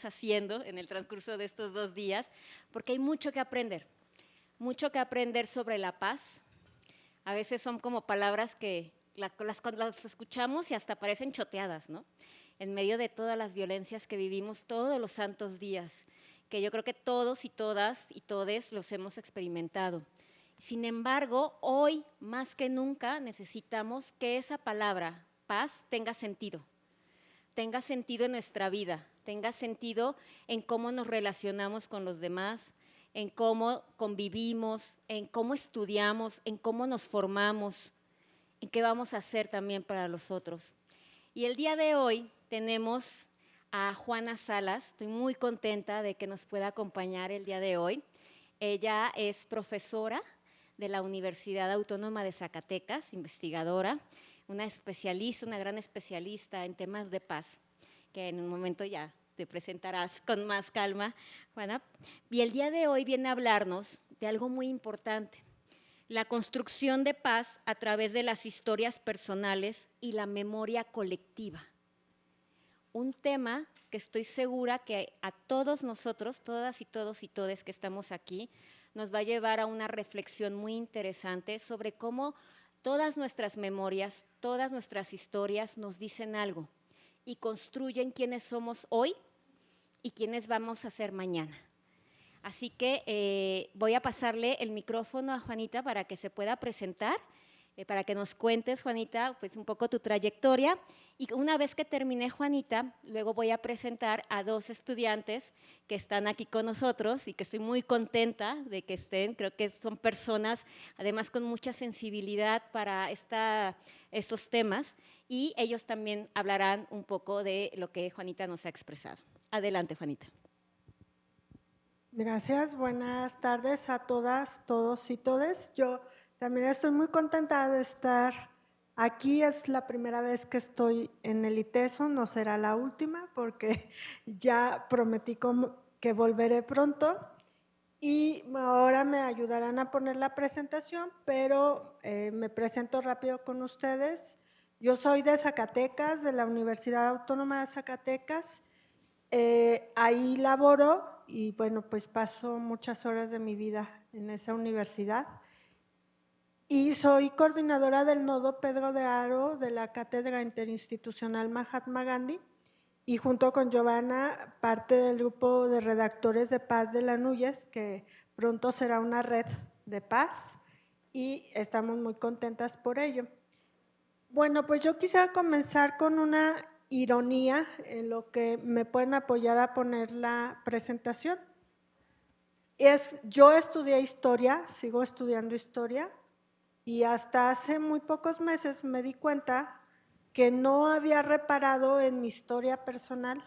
haciendo en el transcurso de estos 2 días, porque hay mucho que aprender sobre la paz. A veces son como palabras que las escuchamos y hasta parecen choteadas, ¿no? En medio de todas las violencias que vivimos todos los santos días, que yo creo que todos y todas y todes los hemos experimentado. Sin embargo, hoy más que nunca necesitamos que esa palabra, paz, tenga sentido en nuestra vida, tenga sentido en cómo nos relacionamos con los demás, en cómo convivimos, en cómo estudiamos, en cómo nos formamos, en qué vamos a hacer también para los otros. Y el día de hoy tenemos a Juana Salas, estoy muy contenta de que nos pueda acompañar el día de hoy. Ella es profesora de la Universidad Autónoma de Zacatecas, investigadora, una especialista, una gran especialista en temas de paz, que en un momento ya te presentarás con más calma, Juana. Y el día de hoy viene a hablarnos de algo muy importante, la construcción de paz a través de las historias personales y la memoria colectiva. Un tema que estoy segura que a todos nosotros, todas y todos y todes que estamos aquí, nos va a llevar a una reflexión muy interesante sobre cómo todas nuestras memorias, todas nuestras historias nos dicen algo y construyen quiénes somos hoy y quiénes vamos a ser mañana. Así que voy a pasarle el micrófono a Juanita para que se pueda presentar, para que nos cuentes, Juanita, pues un poco tu trayectoria. Y una vez que termine, Juanita, luego voy a presentar a 2 estudiantes que están aquí con nosotros y que estoy muy contenta de que estén. Creo que son personas, además, con mucha sensibilidad para estos temas, y ellos también hablarán un poco de lo que Juanita nos ha expresado. Adelante, Juanita. Gracias, buenas tardes a todas, todos y todes. Yo también estoy muy contenta de estar aquí, es la primera vez que estoy en el ITESO, no será la última porque ya prometí que volveré pronto y ahora me ayudarán a poner la presentación, pero me presento rápido con ustedes. Yo soy de Zacatecas, de la Universidad Autónoma de Zacatecas. Ahí laboro y bueno, pues paso muchas horas de mi vida en esa universidad. Y soy coordinadora del nodo Pedro de Haro de la Cátedra Interinstitucional Mahatma Gandhi y junto con Giovanna parte del grupo de redactores de paz de la NUYES, que pronto será una red de paz y estamos muy contentas por ello. Bueno, pues yo quisiera comenzar con una ironía en lo que me pueden apoyar a poner la presentación. Yo estudié historia, sigo estudiando historia y hasta hace muy pocos meses me di cuenta que no había reparado en mi historia personal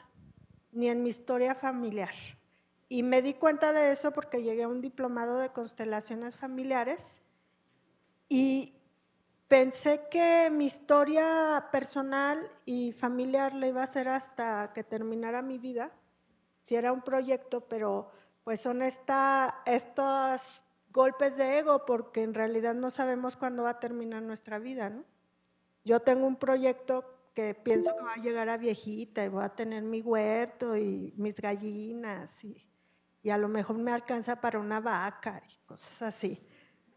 ni en mi historia familiar. Y me di cuenta de eso porque llegué a un diplomado de constelaciones familiares y pensé que mi historia personal y familiar la iba a hacer hasta que terminara mi vida, si era un proyecto, pero pues son estos golpes de ego porque en realidad no sabemos cuándo va a terminar nuestra vida, ¿no? Yo tengo un proyecto que pienso que va a llegar a viejita y voy a tener mi huerto y mis gallinas y a lo mejor me alcanza para una vaca y cosas así.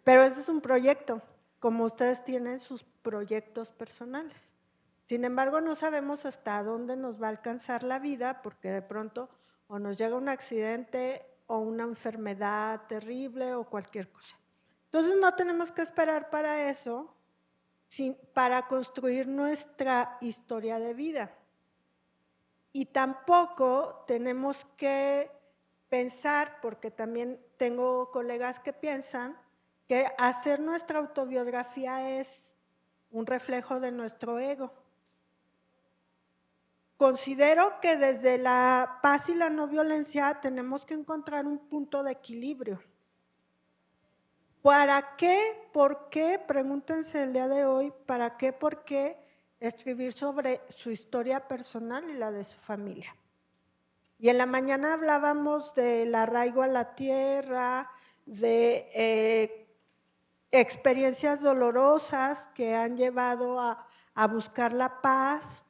Pero ese es un proyecto, como ustedes tienen sus proyectos personales. Sin embargo, no sabemos hasta dónde nos va a alcanzar la vida porque de pronto o nos llega un accidente o una enfermedad terrible o cualquier cosa. Entonces no tenemos que esperar para eso, para construir nuestra historia de vida. Y tampoco tenemos que pensar, porque también tengo colegas que piensan, que hacer nuestra autobiografía es un reflejo de nuestro ego. Considero que desde la paz y la no violencia tenemos que encontrar un punto de equilibrio. ¿Para qué? ¿Por qué? Pregúntense el día de hoy, ¿para qué? ¿Por qué escribir sobre su historia personal y la de su familia? Y en la mañana hablábamos del arraigo a la tierra, de experiencias dolorosas que han llevado a buscar la paz.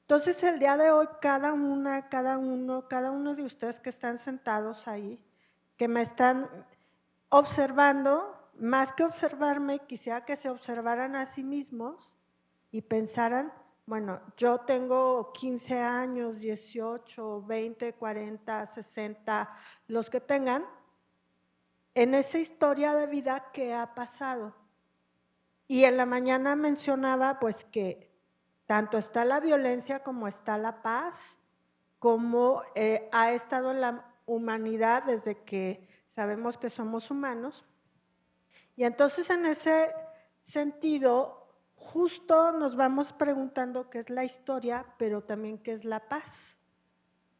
Entonces, el día de hoy, cada uno de ustedes que están sentados ahí, que me están observando, más que observarme, quisiera que se observaran a sí mismos y pensaran, bueno, yo tengo 15 años, 18, 20, 40, 60, los que tengan, en esa historia de vida que ha pasado. Y en la mañana mencionaba pues que tanto está la violencia como está la paz, como ha estado en la humanidad desde que sabemos que somos humanos. Y entonces en ese sentido, justo nos vamos preguntando qué es la historia, pero también qué es la paz.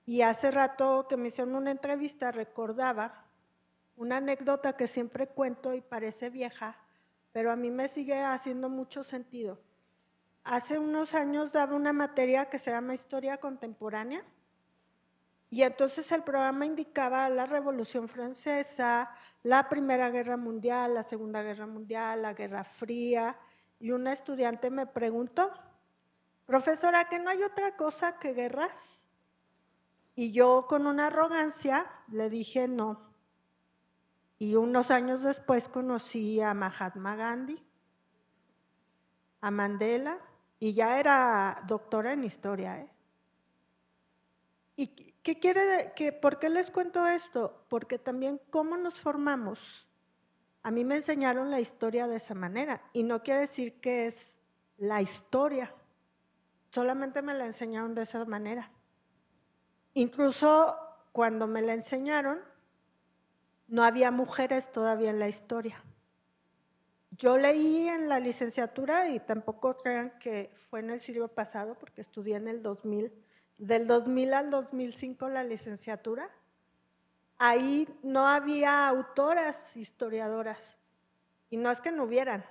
Y hace rato que me hicieron una entrevista, recordaba una anécdota que siempre cuento y parece vieja, pero a mí me sigue haciendo mucho sentido. Hace unos años daba una materia que se llama Historia Contemporánea, y entonces el programa indicaba la Revolución Francesa, la Primera Guerra Mundial, la Segunda Guerra Mundial, la Guerra Fría, y una estudiante me preguntó, profesora, ¿que no hay otra cosa que guerras? Y yo con una arrogancia le dije no. Y unos años después conocí a Mahatma Gandhi, a Mandela, y ya era doctora en historia, ¿eh? ¿Y qué quiere por qué les cuento esto? Porque también cómo nos formamos. A mí me enseñaron la historia de esa manera y no quiere decir que es la historia, solamente me la enseñaron de esa manera. Incluso cuando me la enseñaron, no había mujeres todavía en la historia. Yo leí en la licenciatura y tampoco crean que fue en el siglo pasado porque estudié en el 2000, del 2000 al 2005 la licenciatura. Ahí no había autoras historiadoras y no es que no hubieran,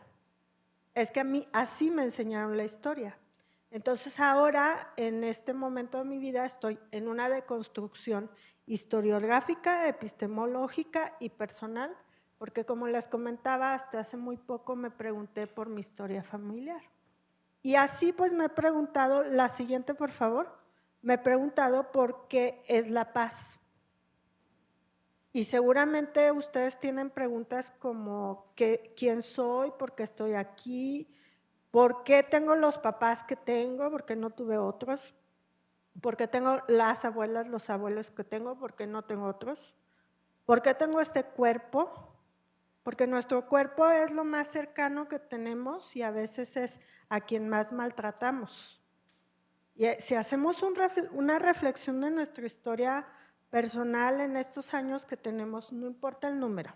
es que a mí así me enseñaron la historia. Entonces ahora, en este momento de mi vida, estoy en una deconstrucción historiográfica, epistemológica y personal, porque como les comentaba, hasta hace muy poco me pregunté por mi historia familiar. Y así pues me he preguntado, la siguiente por favor, me he preguntado por qué es la paz. Y seguramente ustedes tienen preguntas como ¿quién soy? ¿Por qué estoy aquí? ¿Por qué tengo los papás que tengo? ¿Por qué no tuve otros? ¿Por qué tengo las abuelas, los abuelos que tengo? ¿Por qué no tengo otros? ¿Por qué tengo este cuerpo? Porque nuestro cuerpo es lo más cercano que tenemos y a veces es a quien más maltratamos. Y si hacemos una reflexión de nuestra historia personal en estos años que tenemos, no importa el número.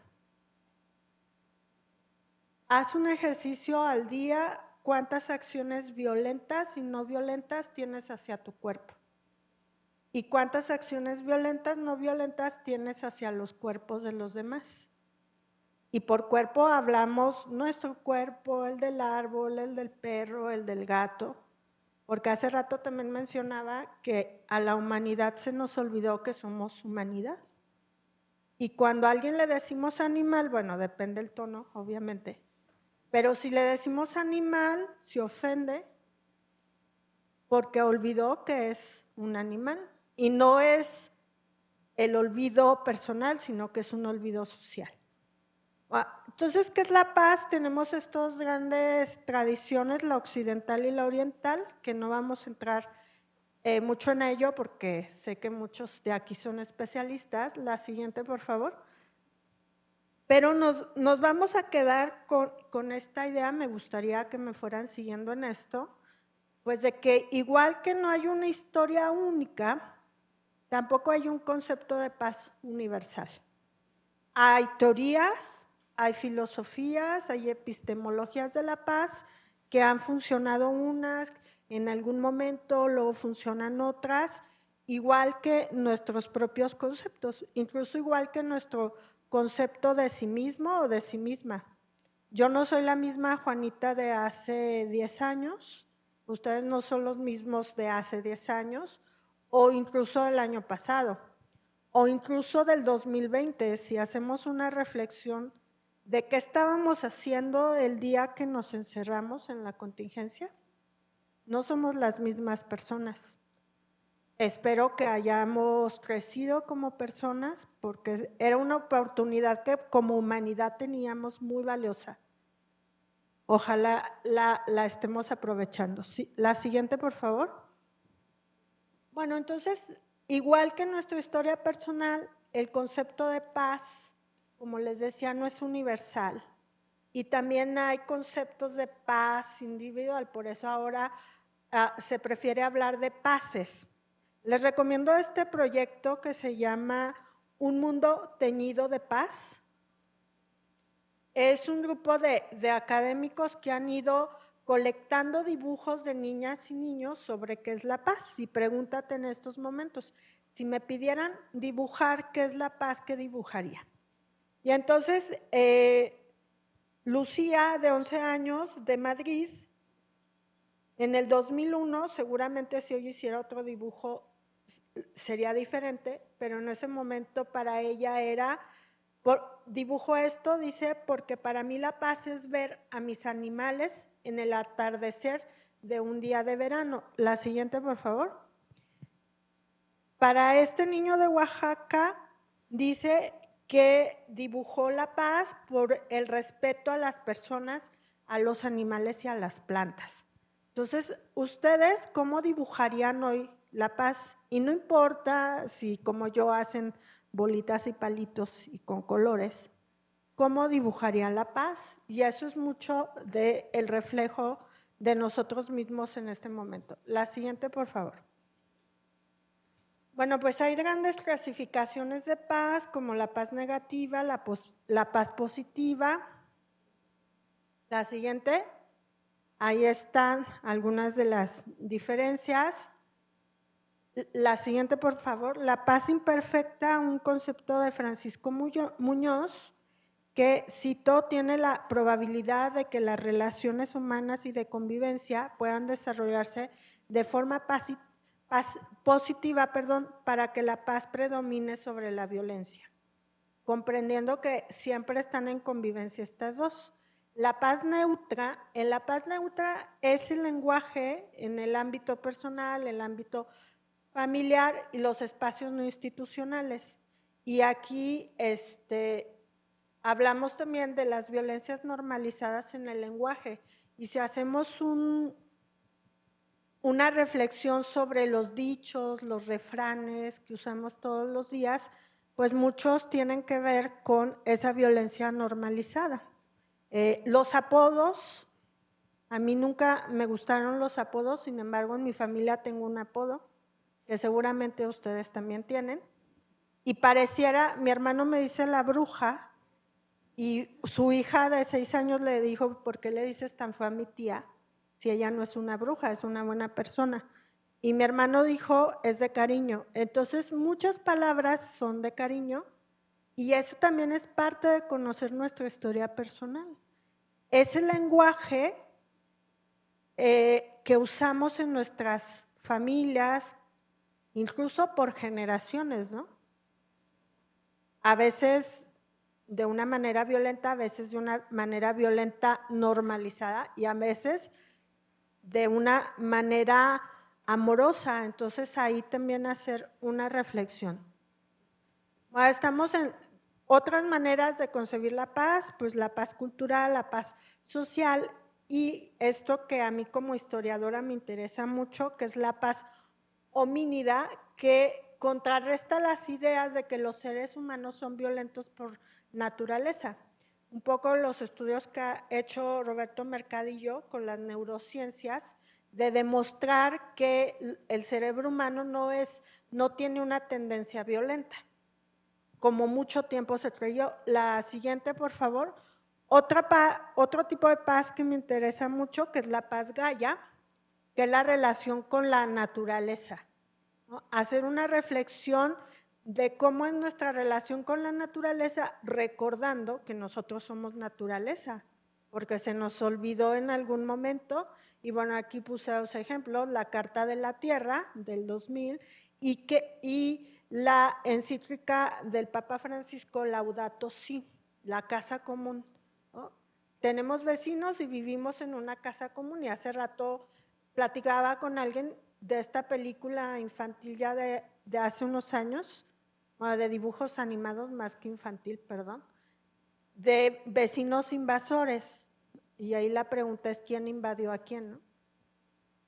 Haz un ejercicio al día, cuántas acciones violentas y no violentas tienes hacia tu cuerpo. Y cuántas acciones violentas, no violentas tienes hacia los cuerpos de los demás. Y por cuerpo hablamos nuestro cuerpo, el del árbol, el del perro, el del gato. Porque hace rato también mencionaba que a la humanidad se nos olvidó que somos humanidad. Y cuando a alguien le decimos animal, bueno, depende del tono, obviamente, pero si le decimos animal, se ofende porque olvidó que es un animal. Y no es el olvido personal, sino que es un olvido social. Entonces, ¿qué es la paz? Tenemos estas grandes tradiciones, la occidental y la oriental, que no vamos a entrar mucho en ello porque sé que muchos de aquí son especialistas. La siguiente, por favor. Pero nos vamos a quedar con esta idea, me gustaría que me fueran siguiendo en esto, pues de que igual que no hay una historia única, tampoco hay un concepto de paz universal. Hay teorías, hay filosofías, hay epistemologías de la paz que han funcionado unas en algún momento, luego funcionan otras, igual que nuestros propios conceptos, incluso igual que nuestro concepto de sí mismo o de sí misma. Yo no soy la misma Juanita de hace 10 años, ustedes no son los mismos de hace 10 años o incluso del año pasado o incluso del 2020, si hacemos una reflexión de qué estábamos haciendo el día que nos encerramos en la contingencia. no somos las mismas personas. Espero que hayamos crecido como personas porque era una oportunidad que como humanidad teníamos muy valiosa. Ojalá la estemos aprovechando. Sí, la siguiente, por favor. Bueno, entonces, igual que en nuestra historia personal, el concepto de paz, como les decía, no es universal. Y también hay conceptos de paz individual, por eso ahora se prefiere hablar de paces. Les recomiendo este proyecto que se llama Un Mundo Teñido de Paz. Es un grupo de académicos que han ido colectando dibujos de niñas y niños sobre qué es la paz. Y pregúntate en estos momentos, si me pidieran dibujar qué es la paz, ¿qué dibujaría? Y entonces, Lucía, de 11 años, de Madrid, en el 2001, seguramente si hoy hiciera otro dibujo sería diferente, pero en ese momento para ella era, dibujo esto, dice, porque para mí la paz es ver a mis animales en el atardecer de un día de verano. La siguiente, por favor. Para este niño de Oaxaca, dice que dibujó la paz por el respeto a las personas, a los animales y a las plantas. Entonces, ¿ustedes cómo dibujarían hoy la paz? Y no importa si como yo hacen bolitas y palitos y con colores, ¿cómo dibujarían la paz? Y eso es mucho del reflejo de nosotros mismos en este momento. La siguiente, por favor. Bueno, pues hay grandes clasificaciones de paz, como la paz negativa, la paz positiva. La siguiente, ahí están algunas de las diferencias. La siguiente, por favor. La paz imperfecta, un concepto de Francisco Muñoz, que citó, tiene la probabilidad de que las relaciones humanas y de convivencia puedan desarrollarse de forma positiva, para que la paz predomine sobre la violencia, comprendiendo que siempre están en convivencia estas dos. La paz neutra, en la paz neutra es el lenguaje en el ámbito personal, el ámbito familiar y los espacios no institucionales. Y aquí hablamos también de las violencias normalizadas en el lenguaje. Y si hacemos una reflexión sobre los dichos, los refranes que usamos todos los días, pues muchos tienen que ver con esa violencia normalizada. Los apodos, a mí nunca me gustaron los apodos, sin embargo en mi familia tengo un apodo que seguramente ustedes también tienen, y pareciera, mi hermano me dice la bruja, y su hija de 6 años le dijo, ¿por qué le dices tan feo a mi tía? Si ella no es una bruja, es una buena persona. Y mi hermano dijo, es de cariño. Entonces, muchas palabras son de cariño y eso también es parte de conocer nuestra historia personal. Ese lenguaje que usamos en nuestras familias, incluso por generaciones, ¿no? A veces de una manera violenta, a veces de una manera violenta normalizada y a veces de una manera amorosa. Entonces ahí también hacer una reflexión. Bueno, estamos en otras maneras de concebir la paz, pues la paz cultural, la paz social y esto que a mí como historiadora me interesa mucho, que es la paz homínida, que contrarresta las ideas de que los seres humanos son violentos por naturaleza. Un poco los estudios que ha hecho Roberto Mercadillo con las neurociencias de demostrar que el cerebro humano no tiene una tendencia violenta, como mucho tiempo se creyó. La siguiente, por favor. Otro tipo de paz que me interesa mucho, que es la paz Gaia, que es la relación con la naturaleza, ¿no? Hacer una reflexión de cómo es nuestra relación con la naturaleza, recordando que nosotros somos naturaleza, porque se nos olvidó en algún momento, y bueno, aquí puse dos ejemplos, la Carta de la Tierra del 2000 y la encíclica del Papa Francisco Laudato Si, la casa común, ¿no? Tenemos vecinos y vivimos en una casa común y hace rato platicaba con alguien de esta película infantil ya de hace unos años, bueno, de dibujos animados más que infantil, perdón, de vecinos invasores. Y ahí la pregunta es, ¿quién invadió a quién, no?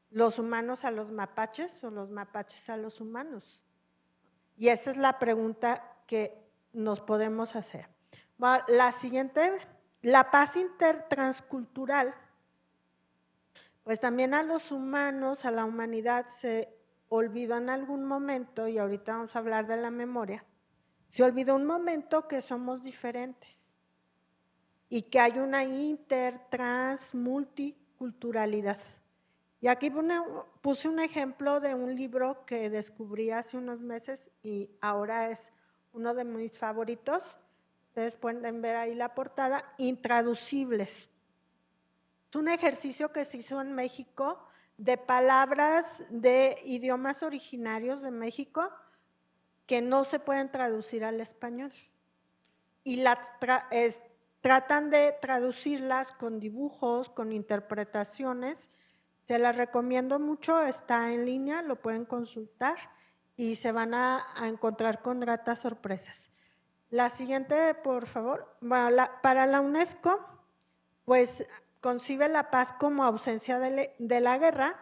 ¿Los humanos a los mapaches o los mapaches a los humanos? Y esa es la pregunta que nos podemos hacer. Bueno, la siguiente, la paz intertranscultural, pues también a los humanos, a la humanidad se olvidó en algún momento, y ahorita vamos a hablar de la memoria, se olvidó un momento que somos diferentes y que hay una multiculturalidad. Y aquí puse un ejemplo de un libro que descubrí hace unos meses y ahora es uno de mis favoritos. Ustedes pueden ver ahí la portada, Intraducibles. Es un ejercicio que se hizo en México de palabras de idiomas originarios de México que no se pueden traducir al español. Y tratan de traducirlas con dibujos, con interpretaciones. Se las recomiendo mucho, está en línea, lo pueden consultar y se van a encontrar con gratas sorpresas. La siguiente, por favor. Bueno, para la UNESCO, pues concibe la paz como ausencia de la guerra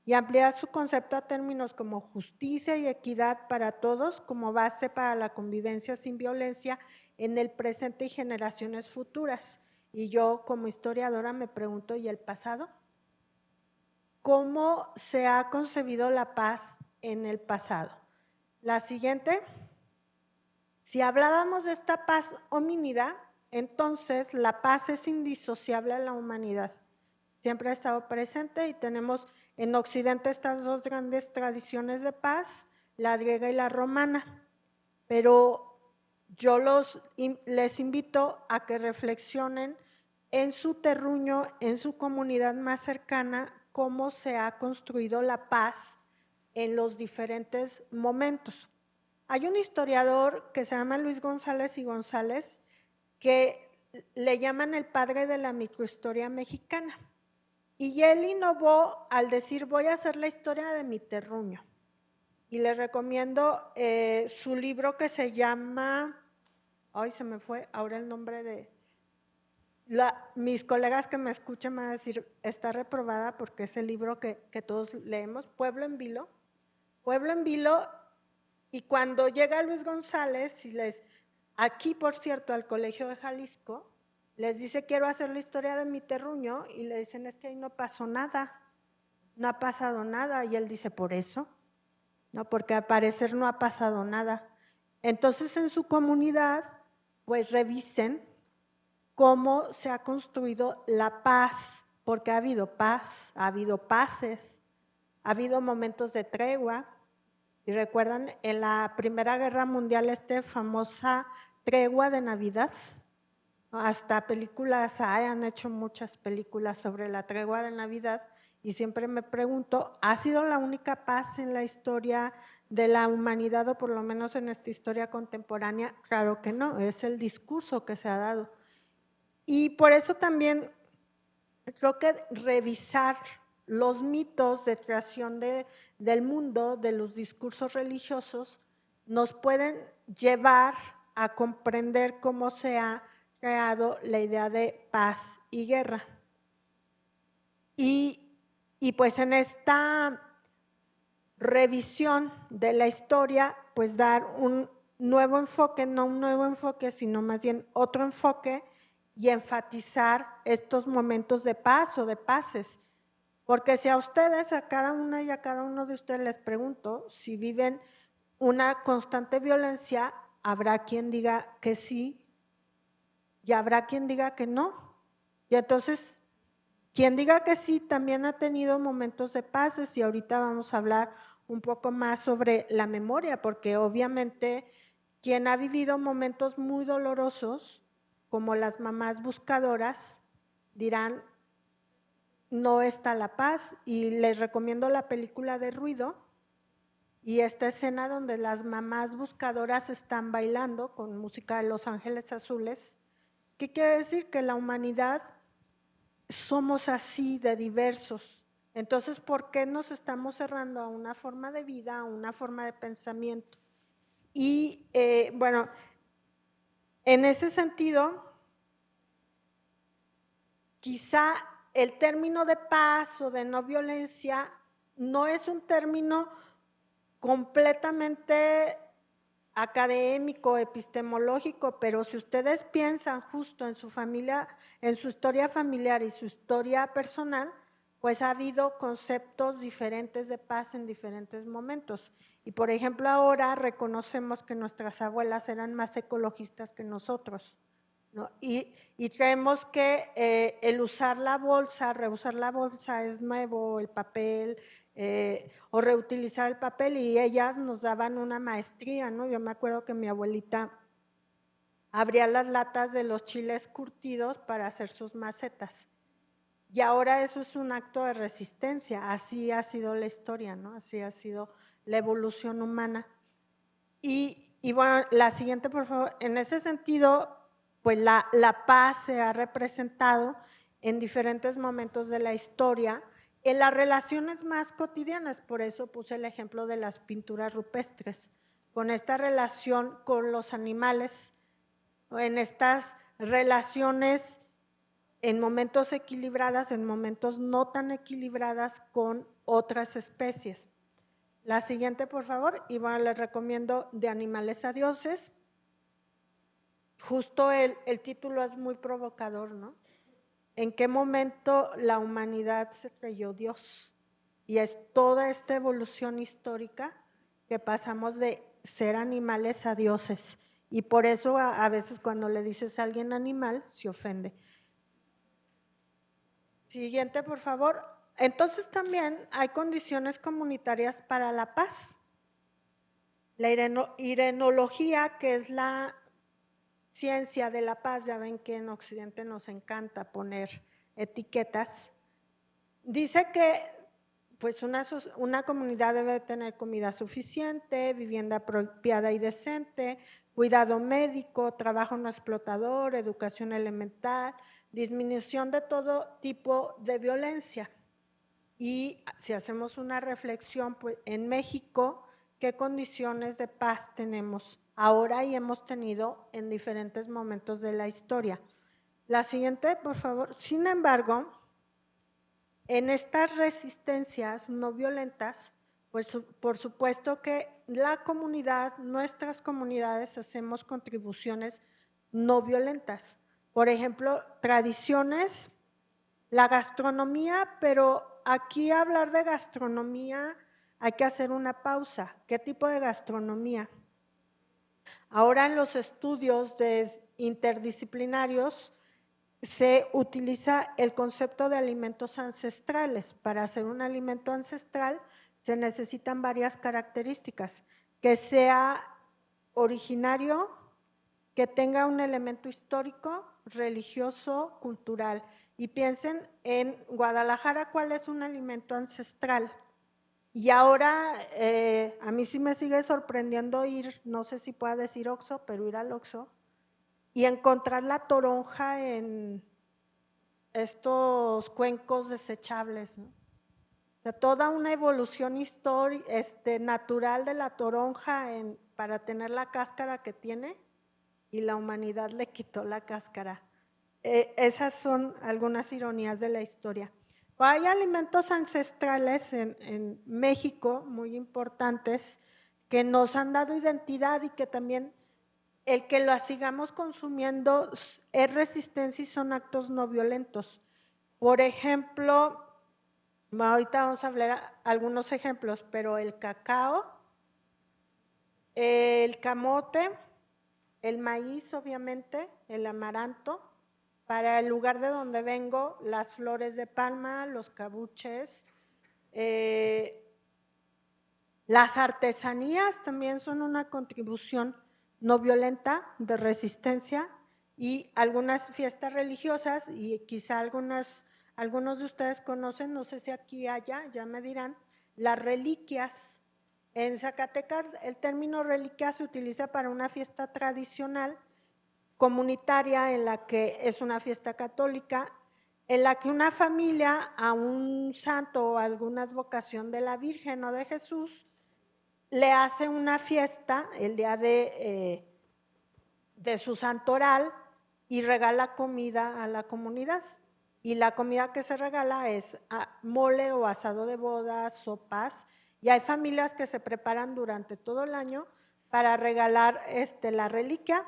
y amplía su concepto a términos como justicia y equidad para todos como base para la convivencia sin violencia en el presente y generaciones futuras. Y yo como historiadora me pregunto, ¿y el pasado? ¿Cómo se ha concebido la paz en el pasado? La siguiente, si hablábamos de esta paz homínida, entonces la paz es indisociable a la humanidad. Siempre ha estado presente y tenemos en Occidente estas dos grandes tradiciones de paz, la griega y la romana. Pero yo les invito a que reflexionen en su terruño, en su comunidad más cercana, cómo se ha construido la paz en los diferentes momentos. Hay un historiador que se llama Luis González y González que le llaman el padre de la microhistoria mexicana. Y él innovó al decir, voy a hacer la historia de mi terruño. Y les recomiendo su libro que se llama, ay, se me fue ahora el nombre de, mis colegas que me escuchan van a decir, está reprobada porque es el libro que todos leemos, Pueblo en Vilo. Pueblo en Vilo, y cuando llega Luis González, y aquí por cierto al Colegio de Jalisco, les dice, quiero hacer la historia de mi terruño, y le dicen, es que ahí no pasó nada, no ha pasado nada, y él dice, ¿por eso? No, porque al parecer no ha pasado nada. Entonces en su comunidad, pues revisen cómo se ha construido la paz, porque ha habido paz, ha habido paces, ha habido momentos de tregua. Y recuerdan en la Primera Guerra Mundial famosa tregua de Navidad, hasta películas, han hecho muchas películas sobre la tregua de Navidad y siempre me pregunto, ¿ha sido la única paz en la historia de la humanidad o por lo menos en esta historia contemporánea? Claro que no, es el discurso que se ha dado. Y por eso también creo que revisar los mitos de creación del mundo, de los discursos religiosos, nos pueden llevar a comprender cómo se ha creado la idea de paz y guerra. Y pues en esta revisión de la historia, pues dar un nuevo enfoque, no un nuevo enfoque, sino más bien otro enfoque y enfatizar estos momentos de paz o de paces. Porque si a ustedes, a cada una y a cada uno de ustedes les pregunto, si viven una constante violencia, habrá quien diga que sí y habrá quien diga que no. Y entonces, quien diga que sí también ha tenido momentos de paces y ahorita vamos a hablar un poco más sobre la memoria, porque obviamente quien ha vivido momentos muy dolorosos, como las mamás buscadoras, dirán, no está la paz. Y les recomiendo la película de Ruido y esta escena donde las mamás buscadoras están bailando con música de Los Ángeles Azules. ¿Qué quiere decir? Que la humanidad somos así de diversos Entonces, ¿por qué nos estamos cerrando a una forma de vida, a una forma de pensamiento? Y bueno, en ese sentido, quizá el término de paz o de no violencia no es un término completamente académico, epistemológico, pero si ustedes piensan justo en su familia, en su historia familiar y su historia personal, pues ha habido conceptos diferentes de paz en diferentes momentos. Y por ejemplo, ahora reconocemos que nuestras abuelas eran más ecologistas que nosotros, ¿no? Y creemos que el usar la bolsa, reusar la bolsa es nuevo, el papel, o reutilizar el papel, y ellas nos daban una maestría, ¿no? Yo me acuerdo que mi abuelita abría las latas de los chiles curtidos para hacer sus macetas. Y ahora eso es un acto de resistencia, así ha sido la historia, ¿no? Así ha sido la evolución humana. Y bueno, la siguiente, por favor. En ese sentido, pues la paz se ha representado en diferentes momentos de la historia, en las relaciones más cotidianas, por eso puse el ejemplo de las pinturas rupestres, con esta relación con los animales, en estas relaciones en momentos equilibradas, en momentos no tan equilibradas con otras especies. La siguiente, por favor, y bueno, les recomiendo De animales a dioses. Justo el título es muy provocador, ¿no? ¿En qué momento la humanidad se creyó Dios? Y es toda esta evolución histórica que pasamos de ser animales a dioses. Y por eso a veces cuando le dices a alguien animal, se ofende. Siguiente, por favor. Entonces también hay condiciones comunitarias para la paz. La irenología, que es la ciencia de la paz, ya ven que en Occidente nos encanta poner etiquetas, dice que pues una comunidad debe tener comida suficiente, vivienda apropiada y decente, cuidado médico, trabajo no explotador, educación elemental, disminución de todo tipo de violencia. Y si hacemos una reflexión, pues en México, ¿qué condiciones de paz tenemos ahora y hemos tenido en diferentes momentos de la historia? La siguiente, por favor. Sin embargo, en estas resistencias no violentas, pues por supuesto que la comunidad, nuestras comunidades, hacemos contribuciones no violentas. Por ejemplo, tradiciones, la gastronomía, pero aquí hablar de gastronomía hay que hacer una pausa. ¿Qué tipo de gastronomía? Ahora en los estudios interdisciplinarios se utiliza el concepto de alimentos ancestrales. Para hacer un alimento ancestral se necesitan varias características, que sea originario, que tenga un elemento histórico, religioso, cultural. Y piensen en Guadalajara, ¿cuál es un alimento ancestral? Y ahora a mí sí me sigue sorprendiendo ir, no sé si pueda decir Oxxo, pero ir al Oxxo y encontrar la toronja en estos cuencos desechables, ¿no? O sea, toda una evolución natural de la toronja para tener la cáscara que tiene, y la humanidad le quitó la cáscara. Esas son algunas ironías de la historia. Hay alimentos ancestrales en México muy importantes que nos han dado identidad y que también el que lo sigamos consumiendo es resistencia y son actos no violentos. Por ejemplo, ahorita vamos a hablar algunos ejemplos, pero el cacao, el camote, el maíz, obviamente, el amaranto. Para el lugar de donde vengo, las flores de palma, los cabuches, las artesanías también son una contribución no violenta de resistencia, y algunas fiestas religiosas, y quizá algunos de ustedes conocen, no sé si aquí haya, ya me dirán, las reliquias. En Zacatecas el término reliquia se utiliza para una fiesta tradicional comunitaria en la que es una fiesta católica en la que una familia a un santo o alguna advocación de la Virgen o de Jesús le hace una fiesta el día de su santoral y regala comida a la comunidad. Y la comida que se regala es mole o asado de bodas, sopas, y hay familias que se preparan durante todo el año para regalar la reliquia,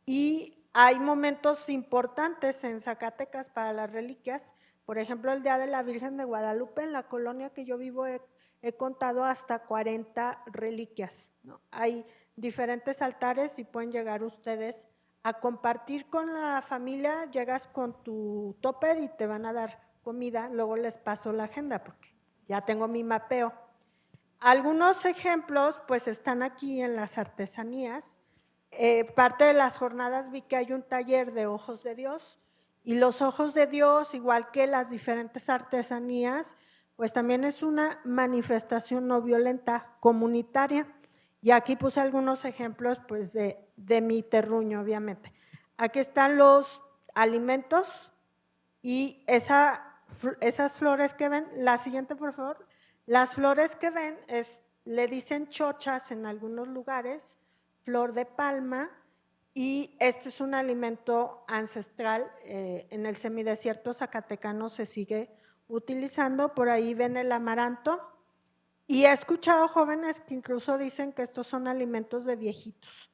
y hay momentos importantes en Zacatecas para las reliquias. Por ejemplo, el Día de la Virgen de Guadalupe, en la colonia que yo vivo he contado hasta 40 reliquias, ¿no? Hay diferentes altares y pueden llegar ustedes a compartir con la familia. Llegas con tu topper y te van a dar comida. Luego les paso la agenda porque ya tengo mi mapeo. Algunos ejemplos pues están aquí en las artesanías. Parte de las jornadas vi que hay un taller de ojos de Dios, y los ojos de Dios, igual que las diferentes artesanías, pues también es una manifestación no violenta comunitaria. Y aquí puse algunos ejemplos pues de mi terruño, obviamente. Aquí están los alimentos y esas flores que ven. La siguiente, por favor. Las flores que ven le dicen chochas en algunos lugares, flor de palma, y este es un alimento ancestral. En el semidesierto zacatecano se sigue utilizando. Por ahí ven el amaranto, y he escuchado jóvenes que incluso dicen que estos son alimentos de viejitos.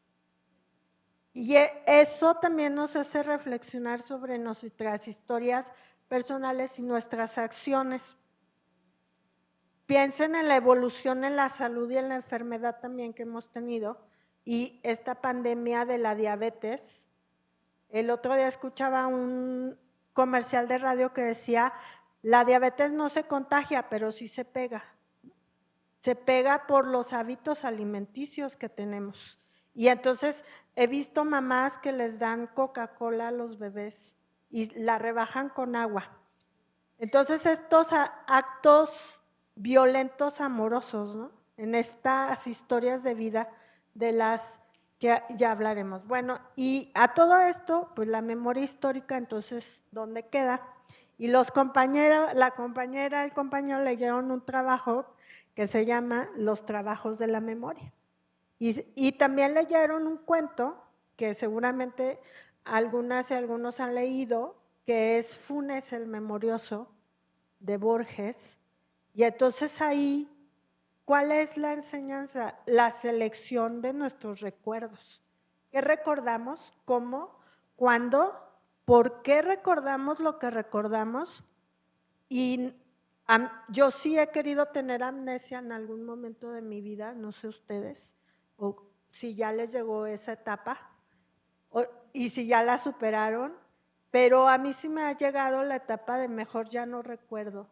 Y eso también nos hace reflexionar sobre nuestras historias personales y nuestras acciones. Piensen en la evolución en la salud y en la enfermedad también que hemos tenido, y esta pandemia de la diabetes. El otro día escuchaba un comercial de radio que decía, la diabetes no se contagia, pero sí se pega. Se pega por los hábitos alimenticios que tenemos. Y entonces he visto mamás que les dan Coca-Cola a los bebés y la rebajan con agua. Entonces estos actos violentos amorosos, ¿no?, en estas historias de vida de las que ya hablaremos. Bueno, y a todo esto, pues la memoria histórica, entonces, ¿dónde queda? Y la compañera, el compañero leyeron un trabajo que se llama Los Trabajos de la Memoria. Y también leyeron un cuento que seguramente algunas y algunos han leído, que es Funes el Memorioso, de Borges. Y entonces ahí, ¿cuál es la enseñanza? La selección de nuestros recuerdos. ¿Qué recordamos? ¿Cómo? ¿Cuándo? ¿Por qué recordamos lo que recordamos? Y yo sí he querido tener amnesia en algún momento de mi vida, no sé ustedes, o si ya les llegó esa etapa, y si ya la superaron, pero a mí sí me ha llegado la etapa de mejor ya no recuerdo.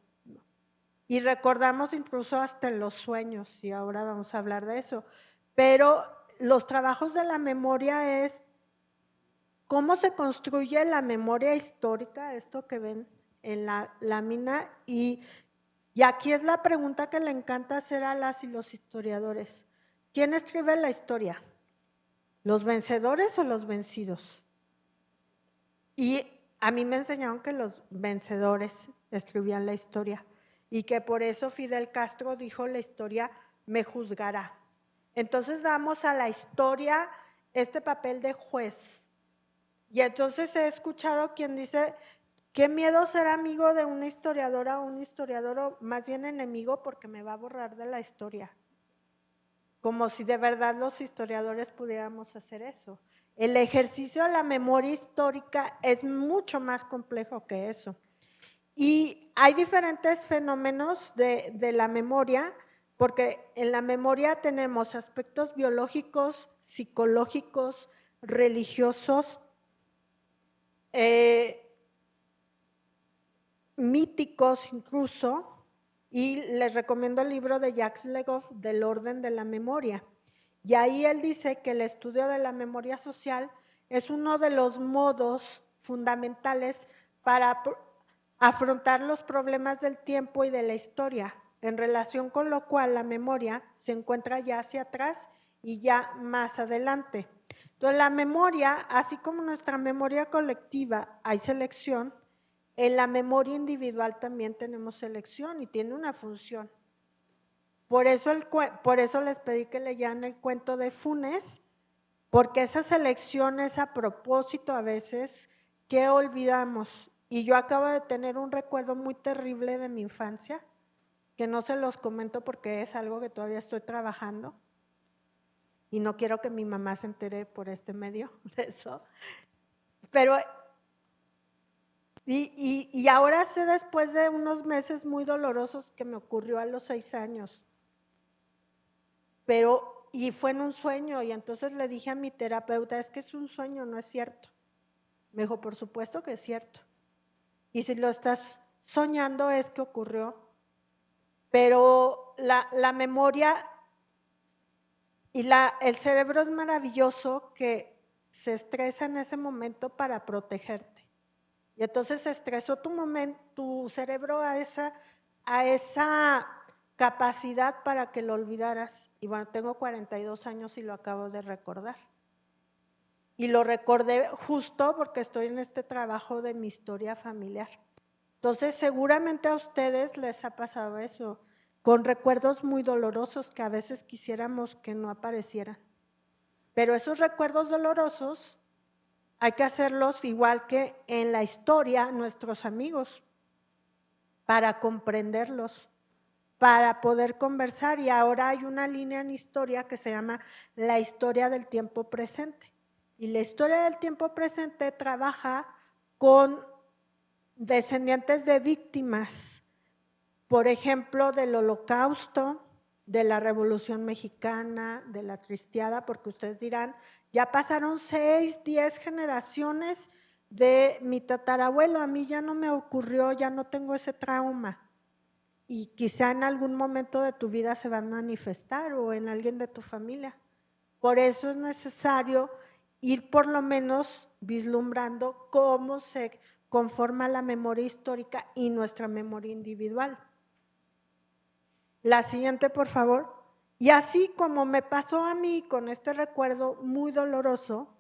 Y recordamos incluso hasta en los sueños, y ahora vamos a hablar de eso. Pero los trabajos de la memoria es cómo se construye la memoria histórica, esto que ven en la lámina, y aquí es la pregunta que le encanta hacer a las y los historiadores. ¿Quién escribe la historia? ¿Los vencedores o los vencidos? Y a mí me enseñaron que los vencedores escribían la historia, y que por eso Fidel Castro dijo, la historia me juzgará. Entonces damos a la historia este papel de juez. Y entonces he escuchado quien dice, qué miedo ser amigo de una historiadora o un historiador, o más bien enemigo, porque me va a borrar de la historia. Como si de verdad los historiadores pudiéramos hacer eso. El ejercicio de la memoria histórica es mucho más complejo que eso. Y hay diferentes fenómenos de la memoria, porque en la memoria tenemos aspectos biológicos, psicológicos, religiosos, míticos incluso, y les recomiendo el libro de Jacques Legoff, Del orden de la memoria. Y ahí él dice que el estudio de la memoria social es uno de los modos fundamentales para afrontar los problemas del tiempo y de la historia, en relación con lo cual la memoria se encuentra ya hacia atrás y ya más adelante. Entonces la memoria, así como nuestra memoria colectiva, hay selección, en la memoria individual también tenemos selección y tiene una función. Por eso les pedí que leyeran el cuento de Funes, porque esa selección es a propósito a veces que olvidamos. Y yo acabo de tener un recuerdo muy terrible de mi infancia, que no se los comento porque es algo que todavía estoy trabajando y no quiero que mi mamá se entere por este medio de eso. Pero, y ahora sé después de unos meses muy dolorosos que me ocurrió a los 6 años. Y fue en un sueño, y entonces le dije a mi terapeuta, es que es un sueño, no es cierto. Me dijo, por supuesto que es cierto. Y si lo estás soñando es que ocurrió. Pero la memoria y el cerebro es maravilloso, que se estresa en ese momento para protegerte. Y entonces se estresó tu cerebro a esa capacidad para que lo olvidaras. Y bueno, tengo 42 años y lo acabo de recordar. Y lo recordé justo porque estoy en este trabajo de mi historia familiar. Entonces, seguramente a ustedes les ha pasado eso, con recuerdos muy dolorosos que a veces quisiéramos que no aparecieran. Pero esos recuerdos dolorosos hay que hacerlos igual que en la historia, nuestros amigos, para comprenderlos, para poder conversar. Y ahora hay una línea en historia que se llama la historia del tiempo presente. Y la historia del tiempo presente trabaja con descendientes de víctimas, por ejemplo, del Holocausto, de la Revolución Mexicana, de la Cristiada, porque ustedes dirán, ya pasaron 6, 10 generaciones de mi tatarabuelo, a mí ya no me ocurrió, ya no tengo ese trauma. Y quizá en algún momento de tu vida se va a manifestar o en alguien de tu familia. Por eso es necesario ir por lo menos vislumbrando cómo se conforma la memoria histórica y nuestra memoria individual. La siguiente, por favor. Y así como me pasó a mí con este recuerdo muy doloroso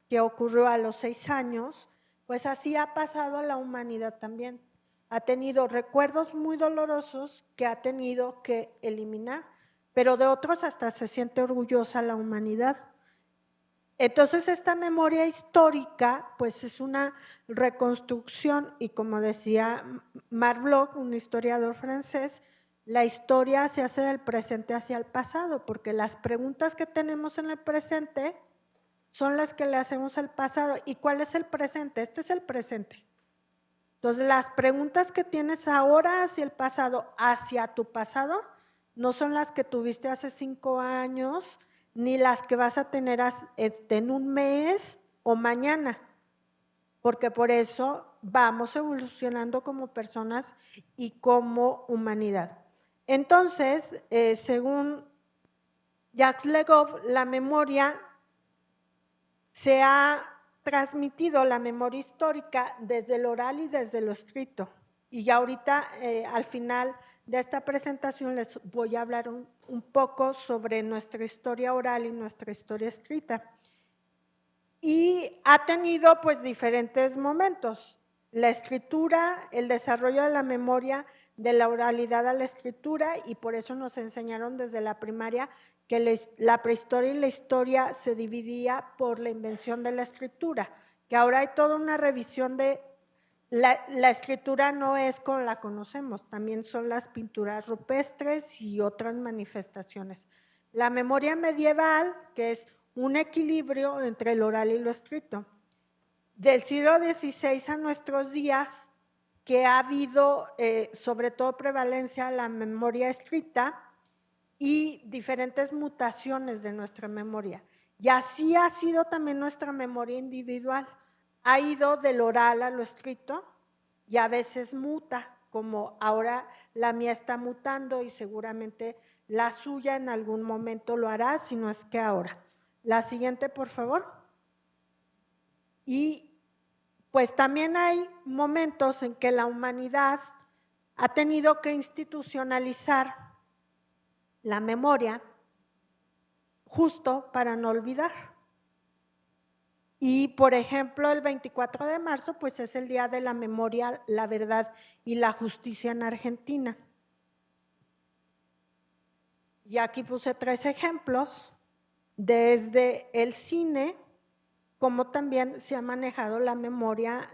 que ocurrió a los 6 años, pues así ha pasado a la humanidad también. Ha tenido recuerdos muy dolorosos que ha tenido que eliminar, pero de otros hasta se siente orgullosa la humanidad. Entonces, esta memoria histórica, pues es una reconstrucción, y como decía Marc Bloch, un historiador francés, la historia se hace del presente hacia el pasado, porque las preguntas que tenemos en el presente son las que le hacemos al pasado. ¿Y cuál es el presente? Este es el presente. Entonces, las preguntas que tienes ahora hacia el pasado, hacia tu pasado, no son las que tuviste hace 5 años, ni las que vas a tener en un mes o mañana, porque por eso vamos evolucionando como personas y como humanidad. Entonces, según Jacques Legoff, la memoria se ha transmitido, la memoria histórica, desde lo oral y desde lo escrito. Y ya ahorita, al final de esta presentación, les voy a hablar un poco sobre nuestra historia oral y nuestra historia escrita. Y ha tenido pues diferentes momentos. La escritura, el desarrollo de la memoria, de la oralidad a la escritura, y por eso nos enseñaron desde la primaria que la prehistoria y la historia se dividía por la invención de la escritura, que ahora hay toda una revisión de la escritura no es como la conocemos, también son las pinturas rupestres y otras manifestaciones. La memoria medieval, que es un equilibrio entre el oral y lo escrito. Del siglo XVI a nuestros días, que ha habido sobre todo prevalencia a la memoria escrita y diferentes mutaciones de nuestra memoria. Y así ha sido también nuestra memoria individual. Ha ido del oral a lo escrito y a veces muta, como ahora la mía está mutando y seguramente la suya en algún momento lo hará, si no es que ahora. La siguiente, por favor. Y pues también hay momentos en que la humanidad ha tenido que institucionalizar la memoria justo para no olvidar. Y, por ejemplo, el 24 de marzo, pues es el Día de la Memoria, la Verdad y la Justicia en Argentina. Y aquí puse 3 ejemplos, desde el cine, como también se ha manejado la memoria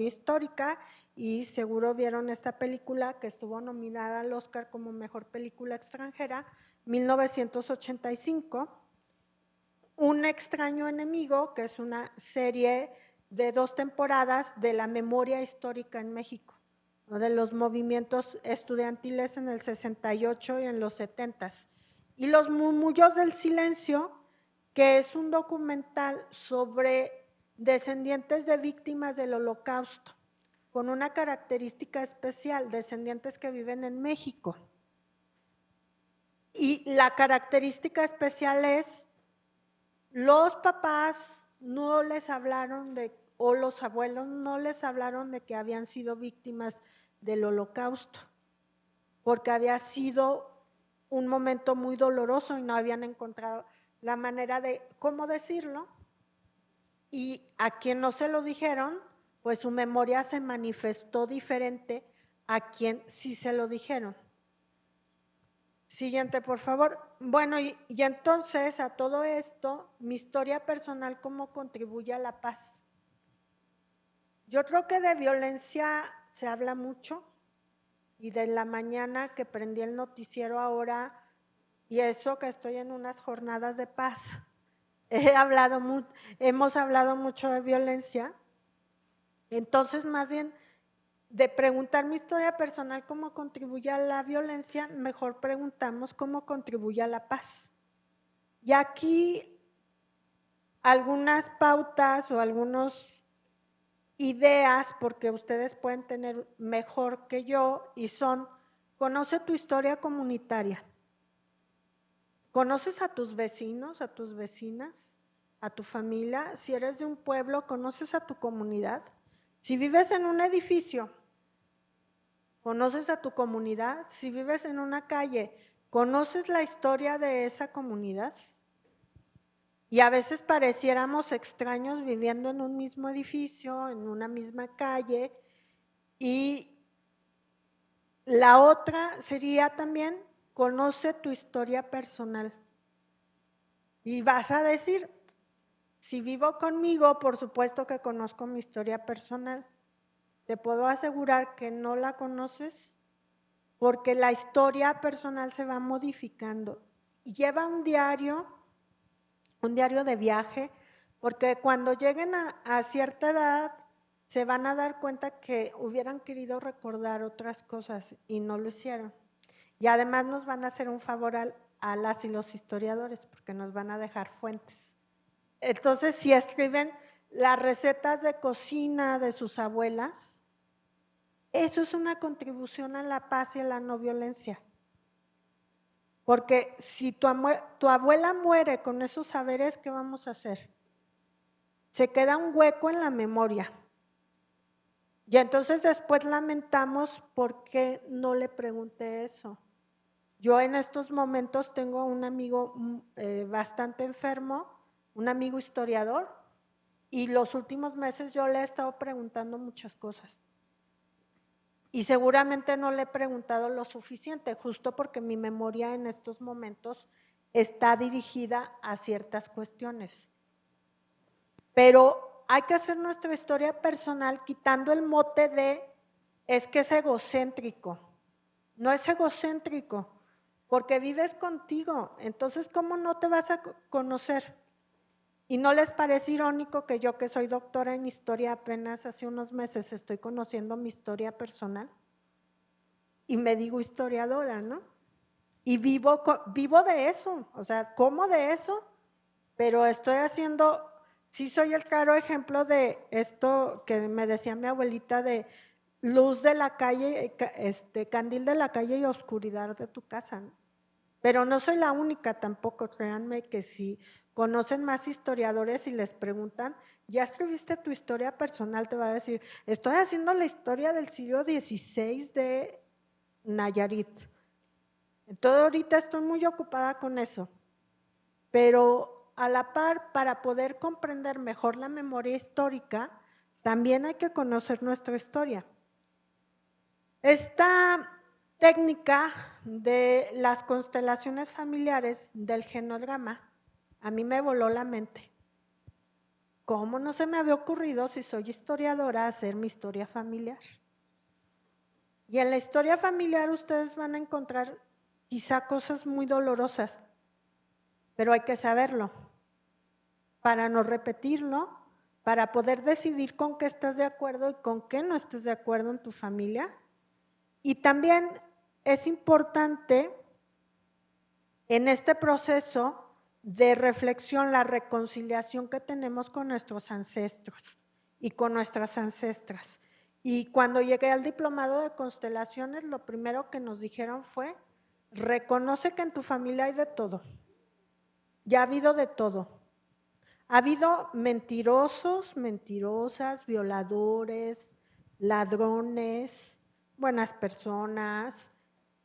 histórica, y seguro vieron esta película que estuvo nominada al Oscar como Mejor Película Extranjera, 1985, Un extraño enemigo, que es una serie de 2 temporadas de la memoria histórica en México, ¿no? De los movimientos estudiantiles en el 68 y en los 70. Y Los murmullos del silencio, que es un documental sobre descendientes de víctimas del Holocausto, con una característica especial, descendientes que viven en México. Y la característica especial es, los papás no les hablaron de, o los abuelos no les hablaron de que habían sido víctimas del Holocausto, porque había sido un momento muy doloroso y no habían encontrado la manera de cómo decirlo. Y a quien no se lo dijeron, pues su memoria se manifestó diferente a quien sí se lo dijeron. Siguiente, por favor. Bueno, y entonces a todo esto, mi historia personal, ¿cómo contribuye a la paz? Yo creo que de violencia se habla mucho, y de la mañana que prendí el noticiero ahora, y eso que estoy en unas jornadas de paz, hemos hablado mucho de violencia. Entonces, más bien, de preguntar mi historia personal cómo contribuye a la violencia, mejor preguntamos cómo contribuye a la paz. Y aquí algunas pautas o algunas ideas, porque ustedes pueden tener mejor que yo, y son: conoce tu historia comunitaria. ¿Conoces a tus vecinos, a tus vecinas, a tu familia? Si eres de un pueblo, ¿conoces a tu comunidad? Si vives en un edificio, ¿conoces a tu comunidad? Si vives en una calle, ¿conoces la historia de esa comunidad? Y a veces pareciéramos extraños viviendo en un mismo edificio, en una misma calle. Y la otra sería también: conoce tu historia personal. Y vas a decir, si vivo conmigo, por supuesto que conozco mi historia personal. Te puedo asegurar que no la conoces, porque la historia personal se va modificando. Y lleva un diario de viaje, porque cuando lleguen a cierta edad se van a dar cuenta que hubieran querido recordar otras cosas y no lo hicieron. Y además nos van a hacer un favor a las y los historiadores, porque nos van a dejar fuentes. Entonces, si escriben las recetas de cocina de sus abuelas, eso es una contribución a la paz y a la no violencia. Porque si tu abuela muere con esos saberes, ¿qué vamos a hacer? Se queda un hueco en la memoria. Y entonces después lamentamos por qué no le pregunté eso. Yo en estos momentos tengo un amigo bastante enfermo, un amigo historiador, y los últimos meses yo le he estado preguntando muchas cosas. Y seguramente no le he preguntado lo suficiente, justo porque mi memoria en estos momentos está dirigida a ciertas cuestiones. Pero hay que hacer nuestra historia personal quitando el mote de es que es egocéntrico. No es egocéntrico, porque vives contigo. Entonces, ¿cómo no te vas a conocer? ¿Y no les parece irónico que yo, que soy doctora en historia, apenas hace unos meses estoy conociendo mi historia personal? Y me digo historiadora, ¿no? Y vivo de eso, o sea, como de eso, pero estoy haciendo, sí soy el claro ejemplo de esto que me decía mi abuelita, de luz de la calle, candil de la calle y oscuridad de tu casa, ¿no? Pero no soy la única tampoco, créanme que si conocen más historiadores y les preguntan, ¿ya escribiste tu historia personal? Te va a decir, estoy haciendo la historia del siglo XVI de Nayarit. Entonces ahorita estoy muy ocupada con eso, pero a la par, para poder comprender mejor la memoria histórica, también hay que conocer nuestra historia. Esta técnica de las constelaciones familiares del genograma a mí me voló la mente. ¿Cómo no se me había ocurrido, si soy historiadora, hacer mi historia familiar? Y en la historia familiar ustedes van a encontrar quizá cosas muy dolorosas, pero hay que saberlo para no repetirlo, para poder decidir con qué estás de acuerdo y con qué no estás de acuerdo en tu familia. Y también es importante en este proceso de reflexión, la reconciliación que tenemos con nuestros ancestros y con nuestras ancestras. Y cuando llegué al diplomado de constelaciones, lo primero que nos dijeron fue: reconoce que en tu familia hay de todo. Ya ha habido de todo. Ha habido mentirosos, mentirosas, violadores, ladrones, buenas personas,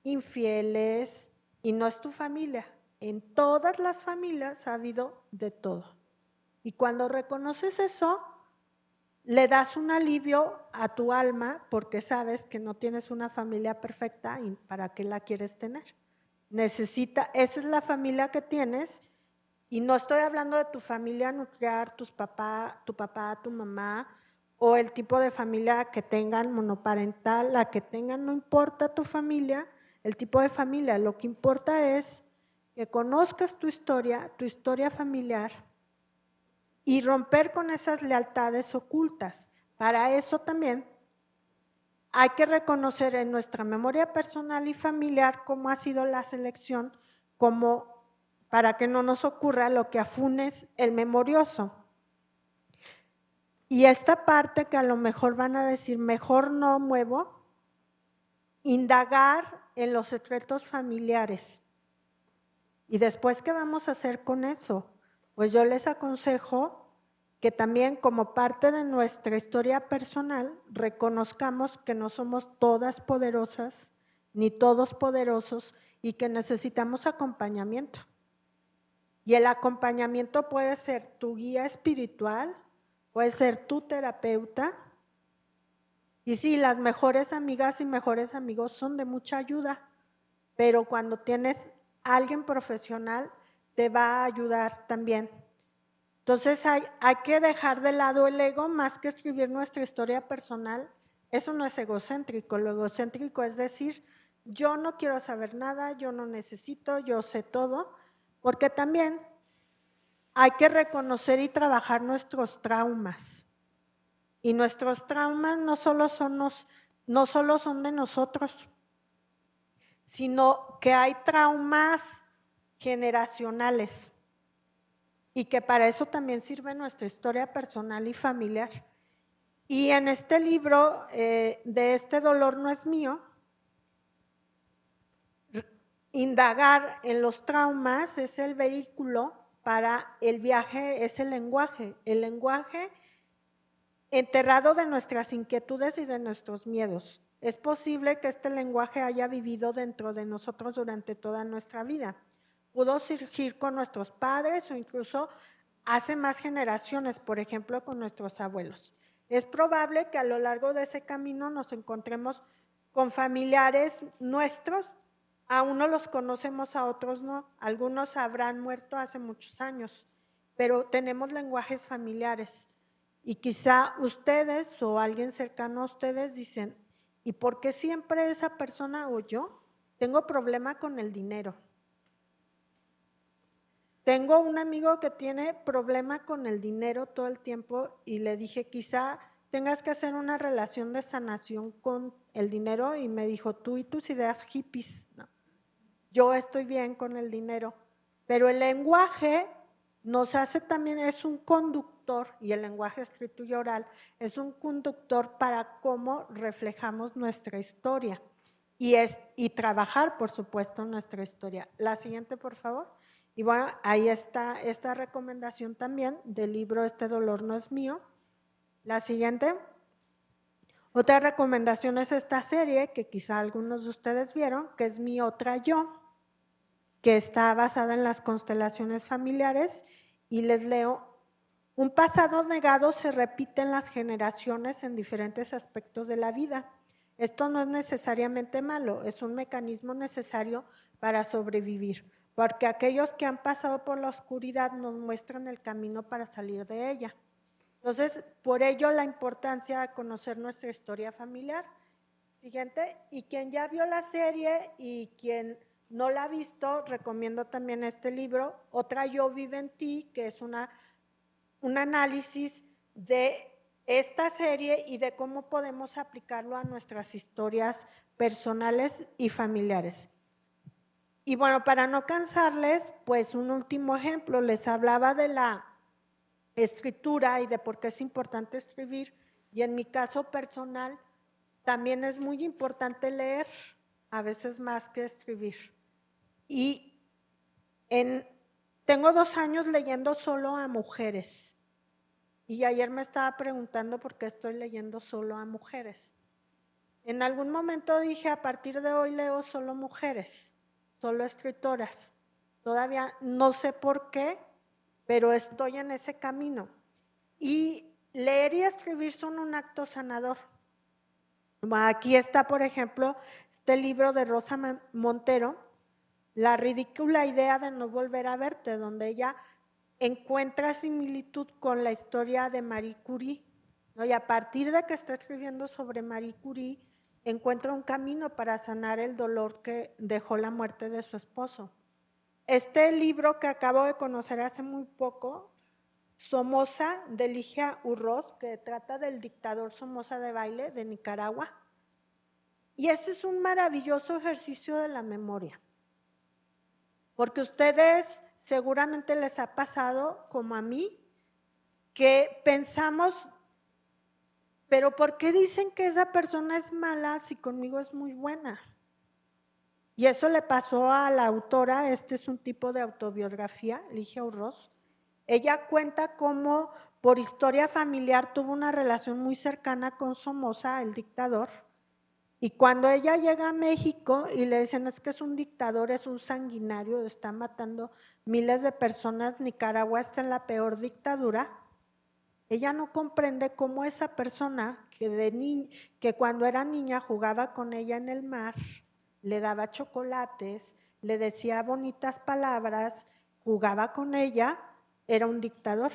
infieles, y no es tu familia. En todas las familias ha habido de todo. Y cuando reconoces eso, le das un alivio a tu alma, porque sabes que no tienes una familia perfecta y para qué la quieres tener. Esa es la familia que tienes. Y no estoy hablando de tu familia nuclear, tu papá, tu mamá, o el tipo de familia que tengan, monoparental, la que tengan, no importa tu familia, el tipo de familia. Lo que importa es que conozcas tu historia familiar, y romper con esas lealtades ocultas. Para eso también hay que reconocer en nuestra memoria personal y familiar cómo ha sido la selección, como para que no nos ocurra lo que a Funes el memorioso. Y esta parte que a lo mejor van a decir, mejor no muevo, indagar en los secretos familiares. Y después, ¿qué vamos a hacer con eso? Pues yo les aconsejo que también, como parte de nuestra historia personal, reconozcamos que no somos todas poderosas ni todos poderosos y que necesitamos acompañamiento. Y el acompañamiento puede ser tu guía espiritual, puede ser tu terapeuta. Y sí, las mejores amigas y mejores amigos son de mucha ayuda, pero cuando tienes a alguien profesional te va a ayudar también. Entonces hay que dejar de lado el ego más que escribir nuestra historia personal. Eso no es egocéntrico. Lo egocéntrico es decir, yo no quiero saber nada, yo no necesito, yo sé todo, porque también hay que reconocer y trabajar nuestros traumas. Y nuestros traumas no solo son de nosotros, sino que hay traumas generacionales. Y que para eso también sirve nuestra historia personal y familiar. Y en este libro, de Este dolor no es mío, indagar en los traumas es el vehículo para el viaje, es el lenguaje enterrado de nuestras inquietudes y de nuestros miedos. Es posible que este lenguaje haya vivido dentro de nosotros durante toda nuestra vida. Pudo surgir con nuestros padres o incluso hace más generaciones, por ejemplo, con nuestros abuelos. Es probable que a lo largo de ese camino nos encontremos con familiares nuestros, a unos los conocemos, a otros no, algunos habrán muerto hace muchos años, pero tenemos lenguajes familiares. Y quizá ustedes o alguien cercano a ustedes dicen, ¿y por qué siempre esa persona o yo tengo problema con el dinero? Tengo un amigo que tiene problema con el dinero todo el tiempo y le dije, quizá tengas que hacer una relación de sanación con el dinero, y me dijo, tú y tus ideas hippies. No, yo estoy bien con el dinero, pero el lenguaje nos hace también, es un conductor, y el lenguaje escrito y oral es un conductor para cómo reflejamos nuestra historia y trabajar, por supuesto, nuestra historia. La siguiente, por favor. Y bueno, ahí está esta recomendación también del libro Este dolor no es mío. La siguiente. Otra recomendación es esta serie que quizá algunos de ustedes vieron, que es Mi Otra Yo, que está basada en las constelaciones familiares y les leo. Un pasado negado se repite en las generaciones en diferentes aspectos de la vida. Esto no es necesariamente malo, es un mecanismo necesario para sobrevivir, porque aquellos que han pasado por la oscuridad nos muestran el camino para salir de ella. Entonces, por ello la importancia de conocer nuestra historia familiar. Siguiente, y quien ya vio la serie y quien no la ha visto, recomiendo también este libro, Otra Yo Vive en Ti, que es un análisis de esta serie y de cómo podemos aplicarlo a nuestras historias personales y familiares. Y bueno, para no cansarles, pues un último ejemplo, les hablaba de la escritura y de por qué es importante escribir, y en mi caso personal también es muy importante leer, a veces más que escribir. Y tengo 2 años leyendo solo a mujeres, y ayer me estaba preguntando por qué estoy leyendo solo a mujeres. En algún momento dije, a partir de hoy leo solo mujeres, solo escritoras. Todavía no sé por qué, pero estoy en ese camino. Y leer y escribir son un acto sanador. Aquí está, por ejemplo, este libro de Rosa Montero, La ridícula idea de no volver a verte, donde ella encuentra similitud con la historia de Marie Curie, ¿no? Y a partir de que está escribiendo sobre Marie Curie, encuentra un camino para sanar el dolor que dejó la muerte de su esposo. Este libro que acabo de conocer hace muy poco, Somoza, de Ligia Urroz, que trata del dictador Somoza Debayle de Nicaragua. Y ese es un maravilloso ejercicio de la memoria, porque ustedes seguramente les ha pasado, como a mí, que pensamos, pero ¿por qué dicen que esa persona es mala si conmigo es muy buena? Y eso le pasó a la autora, este es un tipo de autobiografía, Ligia Urroz. Ella cuenta cómo por historia familiar tuvo una relación muy cercana con Somoza, el dictador, y cuando ella llega a México y le dicen es que es un dictador, es un sanguinario, está matando miles de personas, Nicaragua está en la peor dictadura, ella no comprende cómo esa persona que cuando era niña jugaba con ella en el mar, le daba chocolates, le decía bonitas palabras, jugaba con ella, era un dictador.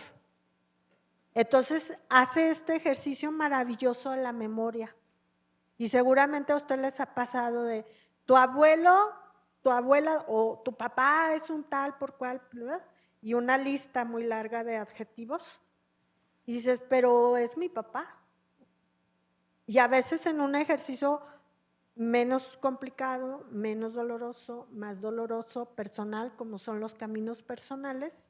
Entonces hace este ejercicio maravilloso de la memoria. Y seguramente a usted les ha pasado de tu abuelo, tu abuela o tu papá es un tal por cual, ¿verdad? Y una lista muy larga de adjetivos. Y dices, pero es mi papá. Y a veces en un ejercicio menos complicado, menos doloroso, más doloroso, personal, como son los caminos personales,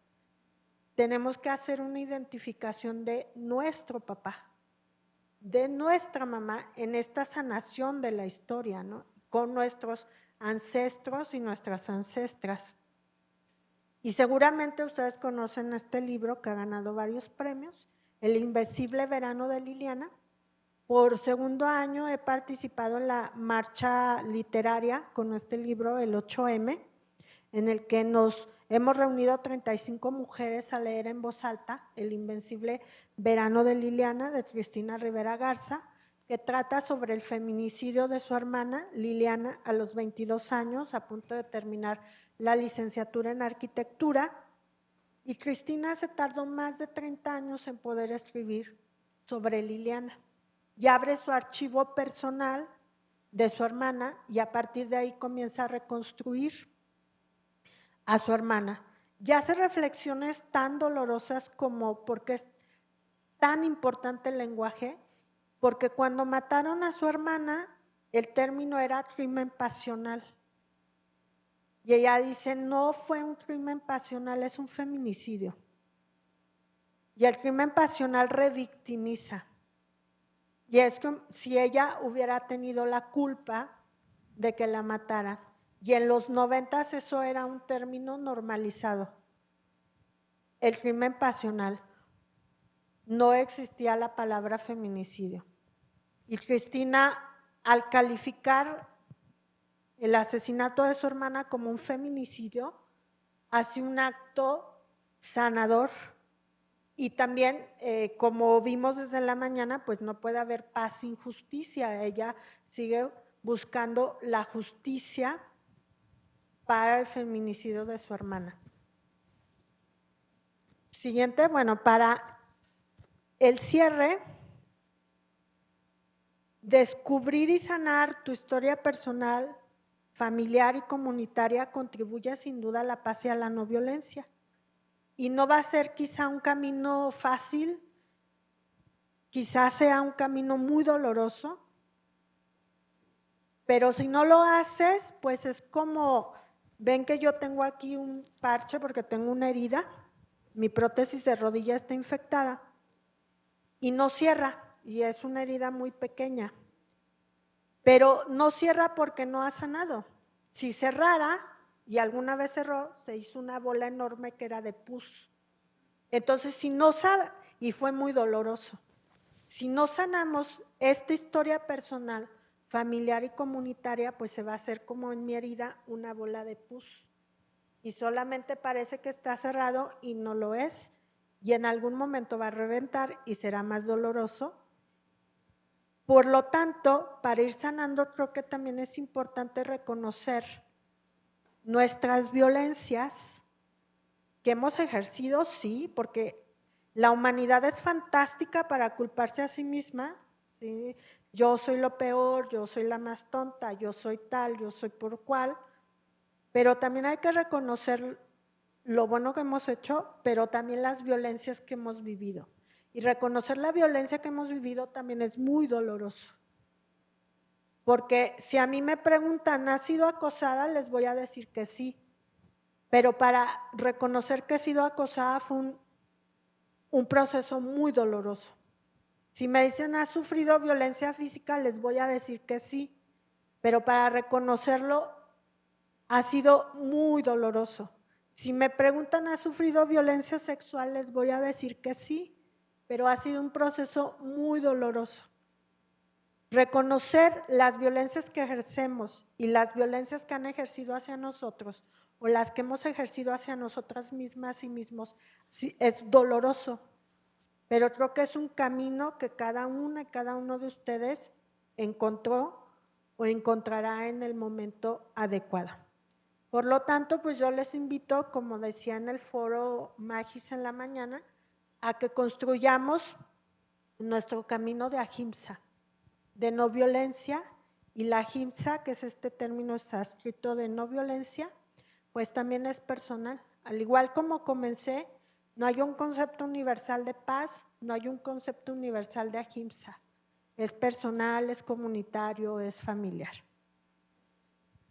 tenemos que hacer una identificación de nuestro papá, de nuestra mamá en esta sanación de la historia, ¿no? Con nuestros ancestros y nuestras ancestras. Y seguramente ustedes conocen este libro que ha ganado varios premios, El Invencible Verano de Liliana. Por 2º año he participado en la marcha literaria con este libro, el 8M, en el que nos hemos reunido 35 mujeres a leer en voz alta El Invencible Verano de Liliana, de Cristina Rivera Garza, que trata sobre el feminicidio de su hermana Liliana a los 22 años, a punto de terminar la licenciatura en arquitectura. Y Cristina se tardó más de 30 años en poder escribir sobre Liliana. Y abre su archivo personal de su hermana y a partir de ahí comienza a reconstruir a su hermana. Y hace reflexiones tan dolorosas como por qué es tan importante el lenguaje, porque cuando mataron a su hermana, el término era crimen pasional. Y ella dice, no fue un crimen pasional, es un feminicidio. Y el crimen pasional revictimiza. Y es como si ella hubiera tenido la culpa de que la mataran. Y en los 90 eso era un término normalizado. El crimen pasional. No existía la palabra feminicidio. Y Cristina, al calificar el asesinato de su hermana como un feminicidio, hace un acto sanador. Y también, como vimos desde la mañana, pues no puede haber paz sin justicia. Ella sigue buscando la justicia para el feminicidio de su hermana. Siguiente, bueno, para el cierre, descubrir y sanar tu historia personal, familiar y comunitaria contribuye sin duda a la paz y a la no violencia. Y no va a ser quizá un camino fácil, quizás sea un camino muy doloroso, pero si no lo haces, pues es como, ven que yo tengo aquí un parche porque tengo una herida, mi prótesis de rodilla está infectada y no cierra, y es una herida muy pequeña, pero no cierra porque no ha sanado. Si cerrara, y alguna vez cerró, se hizo una bola enorme que era de pus. Entonces, si no sana, y fue muy doloroso, si no sanamos esta historia personal, familiar y comunitaria, pues se va a hacer como en mi herida una bola de pus. Y solamente parece que está cerrado y no lo es. Y en algún momento va a reventar y será más doloroso. Por lo tanto, para ir sanando, creo que también es importante reconocer nuestras violencias que hemos ejercido, sí, porque la humanidad es fantástica para culparse a sí misma, ¿sí? Yo soy lo peor, yo soy la más tonta, yo soy tal, yo soy por cual, pero también hay que reconocer lo bueno que hemos hecho, pero también las violencias que hemos vivido. Y reconocer la violencia que hemos vivido también es muy doloroso. Porque si a mí me preguntan, ¿has sido acosada? Les voy a decir que sí. Pero para reconocer que he sido acosada fue un proceso muy doloroso. Si me dicen, ¿has sufrido violencia física? Les voy a decir que sí. Pero para reconocerlo ha sido muy doloroso. Si me preguntan, ¿has sufrido violencia sexual? Les voy a decir que sí, pero ha sido un proceso muy doloroso. Reconocer las violencias que ejercemos y las violencias que han ejercido hacia nosotros o las que hemos ejercido hacia nosotras mismas y mismos es doloroso, pero creo que es un camino que cada una y cada uno de ustedes encontró o encontrará en el momento adecuado. Por lo tanto, pues yo les invito, como decía en el foro Magis en la mañana, a que construyamos nuestro camino de ahimsa, de no violencia, y la ahimsa, que es este término sánscrito de no violencia, pues también es personal. Al igual como comencé, no hay un concepto universal de paz, no hay un concepto universal de ahimsa. Es personal, es comunitario, es familiar.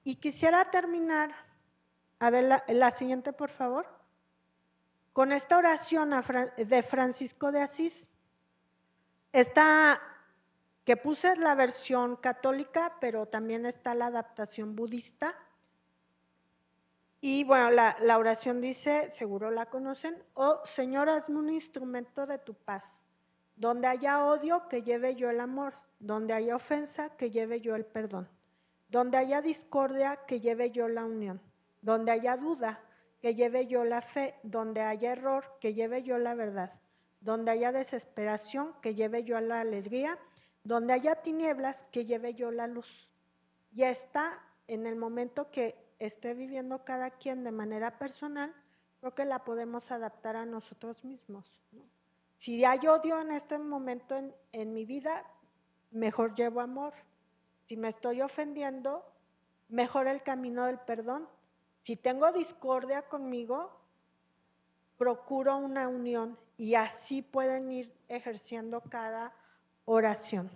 Y quisiera terminar, Adela, la siguiente por favor, con esta oración de Francisco de Asís. Esta que puse la versión católica, pero también está la adaptación budista. Y bueno, la oración dice, seguro la conocen: oh Señor, hazme un instrumento de tu paz. Donde haya odio, que lleve yo el amor. Donde haya ofensa, que lleve yo el perdón. Donde haya discordia, que lleve yo la unión. Donde haya duda, que lleve yo la fe. Donde haya error, que lleve yo la verdad. Donde haya desesperación, que lleve yo la alegría. Donde haya tinieblas, que lleve yo la luz. Y está en el momento que esté viviendo cada quien de manera personal, creo que la podemos adaptar a nosotros mismos, ¿no? Si hay odio en este momento en mi vida, mejor llevo amor. Si me estoy ofendiendo, mejor el camino del perdón. Si tengo discordia conmigo, procuro una unión, y así pueden ir ejerciendo cada oración.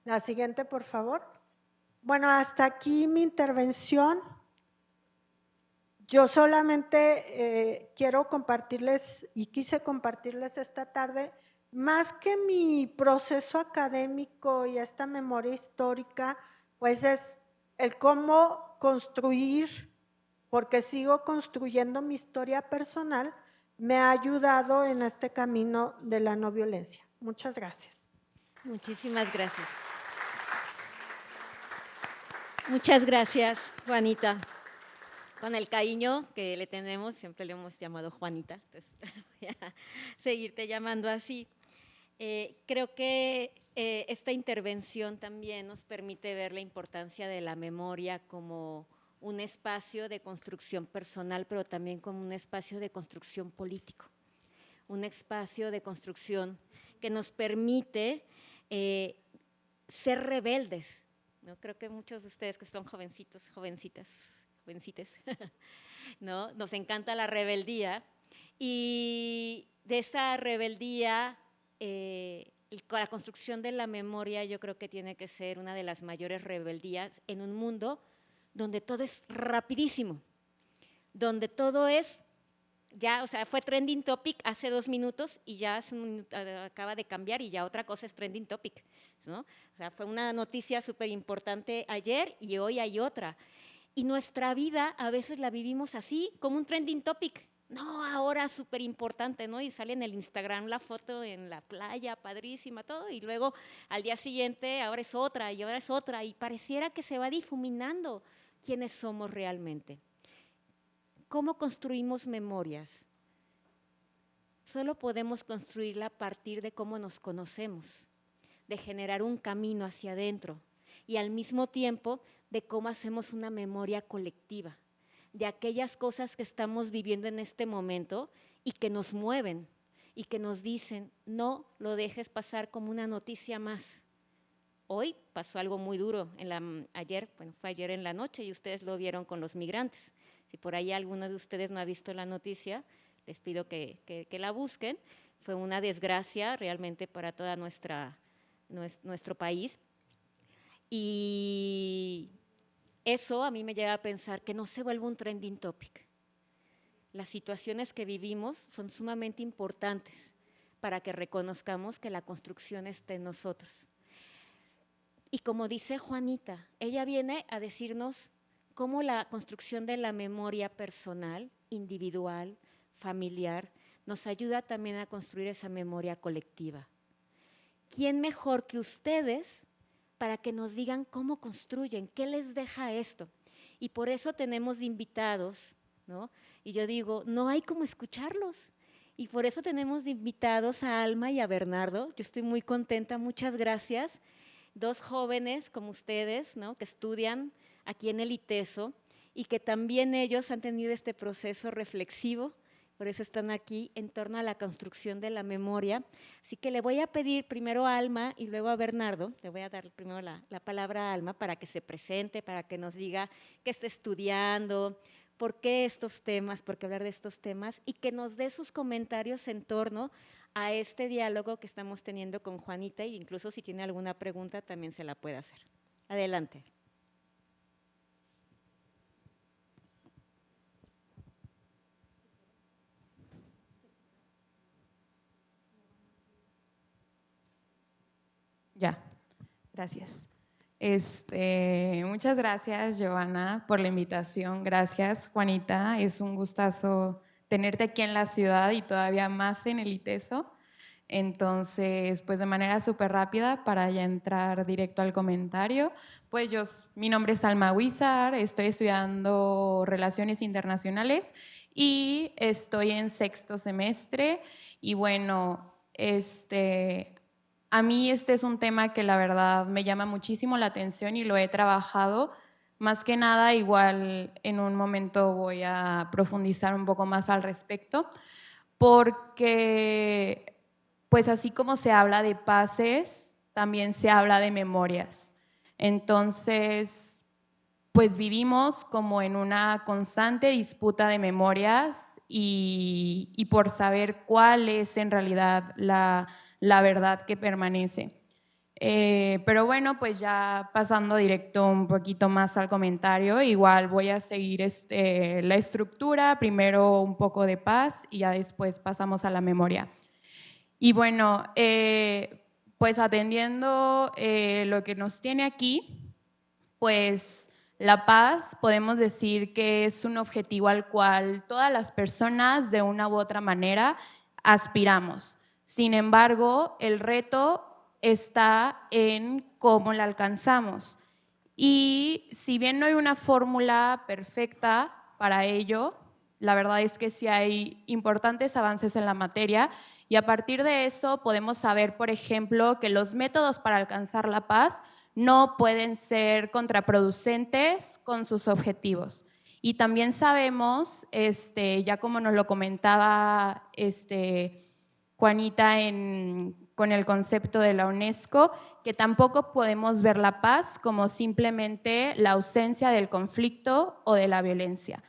La siguiente, por favor. Bueno, hasta aquí mi intervención. Yo solamente quiero compartirles y quise compartirles esta tarde, más que mi proceso académico y esta memoria histórica, pues es el cómo construir, porque sigo construyendo mi historia personal, me ha ayudado en este camino de la no violencia. Muchas gracias. Muchísimas gracias. Muchas gracias, Juanita. con el cariño que le tenemos, siempre le hemos llamado Juanita, entonces voy a seguirte llamando así. Creo que esta intervención también nos permite ver la importancia de la memoria como un espacio de construcción personal, pero también como un espacio de construcción político, un espacio de construcción que nos permite ser rebeldes, ¿no? Creo que muchos de ustedes que son jovencitos, jovencitas, ¿no? Nos encanta la rebeldía y de esa rebeldía, la construcción de la memoria yo creo que tiene que ser una de las mayores rebeldías en un mundo donde todo es rapidísimo, donde todo es ya, o sea, fue trending topic hace 2 minutos y ya acaba de cambiar y ya otra cosa es trending topic, ¿no? O sea, fue una noticia súper importante ayer y hoy hay otra. Y nuestra vida a veces la vivimos así, como un trending topic. No, ahora súper importante, ¿no? Y sale en el Instagram la foto en la playa, padrísima, todo, y luego al día siguiente ahora es otra y ahora es otra, y pareciera que se va difuminando quiénes somos realmente. ¿Cómo construimos memorias? Solo podemos construirla a partir de cómo nos conocemos, de generar un camino hacia adentro y al mismo tiempo de cómo hacemos una memoria colectiva, de aquellas cosas que estamos viviendo en este momento y que nos mueven y que nos dicen, no lo dejes pasar como una noticia más. Hoy pasó algo muy duro, fue ayer en la noche y ustedes lo vieron con los migrantes. Si por ahí alguno de ustedes no ha visto la noticia, les pido que la busquen. Fue una desgracia realmente para todo nuestro país. Y eso a mí me lleva a pensar que no se vuelva un trending topic. Las situaciones que vivimos son sumamente importantes para que reconozcamos que la construcción está en nosotros. Y como dice Juanita, ella viene a decirnos cómo la construcción de la memoria personal, individual, familiar, nos ayuda también a construir esa memoria colectiva. ¿Quién mejor que ustedes para que nos digan cómo construyen, qué les deja esto? Y por eso tenemos invitados, ¿no? Y yo digo, no hay como escucharlos. Y por eso tenemos invitados a Alma y a Bernardo. Yo estoy muy contenta, muchas gracias. 2 jóvenes como ustedes, ¿no? Que estudian aquí en el ITESO y que también ellos han tenido este proceso reflexivo, por eso están aquí en torno a la construcción de la memoria. Así que le voy a pedir primero a Alma y luego a Bernardo, le voy a dar primero la palabra a Alma para que se presente, para que nos diga qué está estudiando, por qué estos temas, por qué hablar de estos temas y que nos dé sus comentarios en torno a este diálogo que estamos teniendo con Juanita e incluso si tiene alguna pregunta también se la puede hacer. Adelante. Ya, gracias. Muchas gracias, Giovanna, por la invitación. Gracias, Juanita. Es un gustazo tenerte aquí en la ciudad y todavía más en el ITESO. Entonces, pues de manera súper rápida, para ya entrar directo al comentario, pues mi nombre es Alma Huizar, estoy estudiando Relaciones Internacionales y estoy en 6º semestre. Y bueno, a mí este es un tema que la verdad me llama muchísimo la atención y lo he trabajado. Más que nada, igual en un momento voy a profundizar un poco más al respecto, porque pues así como se habla de pases, también se habla de memorias. Entonces, pues vivimos como en una constante disputa de memorias y por saber cuál es en realidad la verdad que permanece. Pero bueno, pues ya pasando directo un poquito más al comentario, igual voy a seguir la estructura, primero un poco de paz y ya después pasamos a la memoria. Y bueno, pues atendiendo lo que nos tiene aquí, pues la paz podemos decir que es un objetivo al cual todas las personas de una u otra manera aspiramos. Sin embargo, el reto está en cómo la alcanzamos. Y si bien no hay una fórmula perfecta, para ello. La verdad es que sí hay importantes avances en la materia y a partir de eso podemos saber, por ejemplo, que los métodos para alcanzar la paz no pueden ser contraproducentes con sus objetivos. Y también sabemos, ya como nos lo comentaba Juanita con el concepto de la UNESCO, que tampoco podemos ver la paz como simplemente la ausencia del conflicto o de la violencia.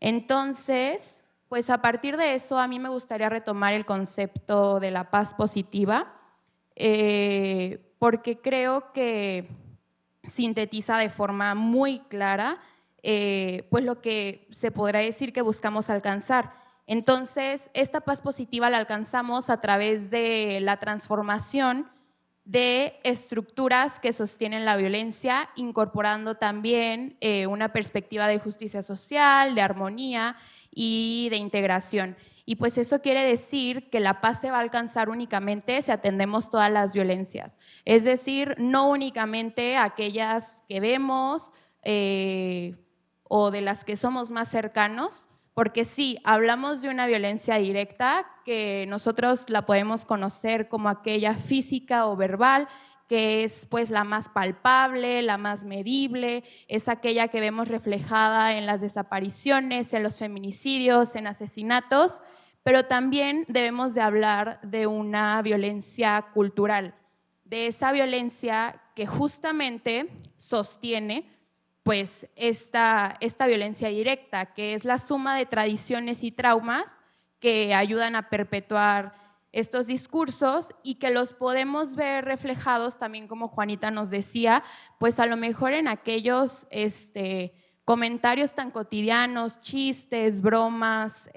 Entonces, pues a partir de eso, a mí me gustaría retomar el concepto de la paz positiva, porque creo que sintetiza de forma muy clara pues lo que se podrá decir que buscamos alcanzar. Entonces, esta paz positiva la alcanzamos a través de la transformación de estructuras que sostienen la violencia, incorporando también una perspectiva de justicia social, de armonía y de integración. Y pues eso quiere decir que la paz se va a alcanzar únicamente si atendemos todas las violencias. Es decir, no únicamente aquellas que vemos o de las que somos más cercanos, porque sí, hablamos de una violencia directa que nosotros la podemos conocer como aquella física o verbal, que es pues la más palpable, la más medible, es aquella que vemos reflejada en las desapariciones, en los feminicidios, en asesinatos, pero también debemos de hablar de una violencia cultural, de esa violencia que justamente sostiene pues esta violencia directa, que es la suma de tradiciones y traumas que ayudan a perpetuar estos discursos y que los podemos ver reflejados también, como Juanita nos decía, pues a lo mejor en aquellos comentarios tan cotidianos, chistes, bromas,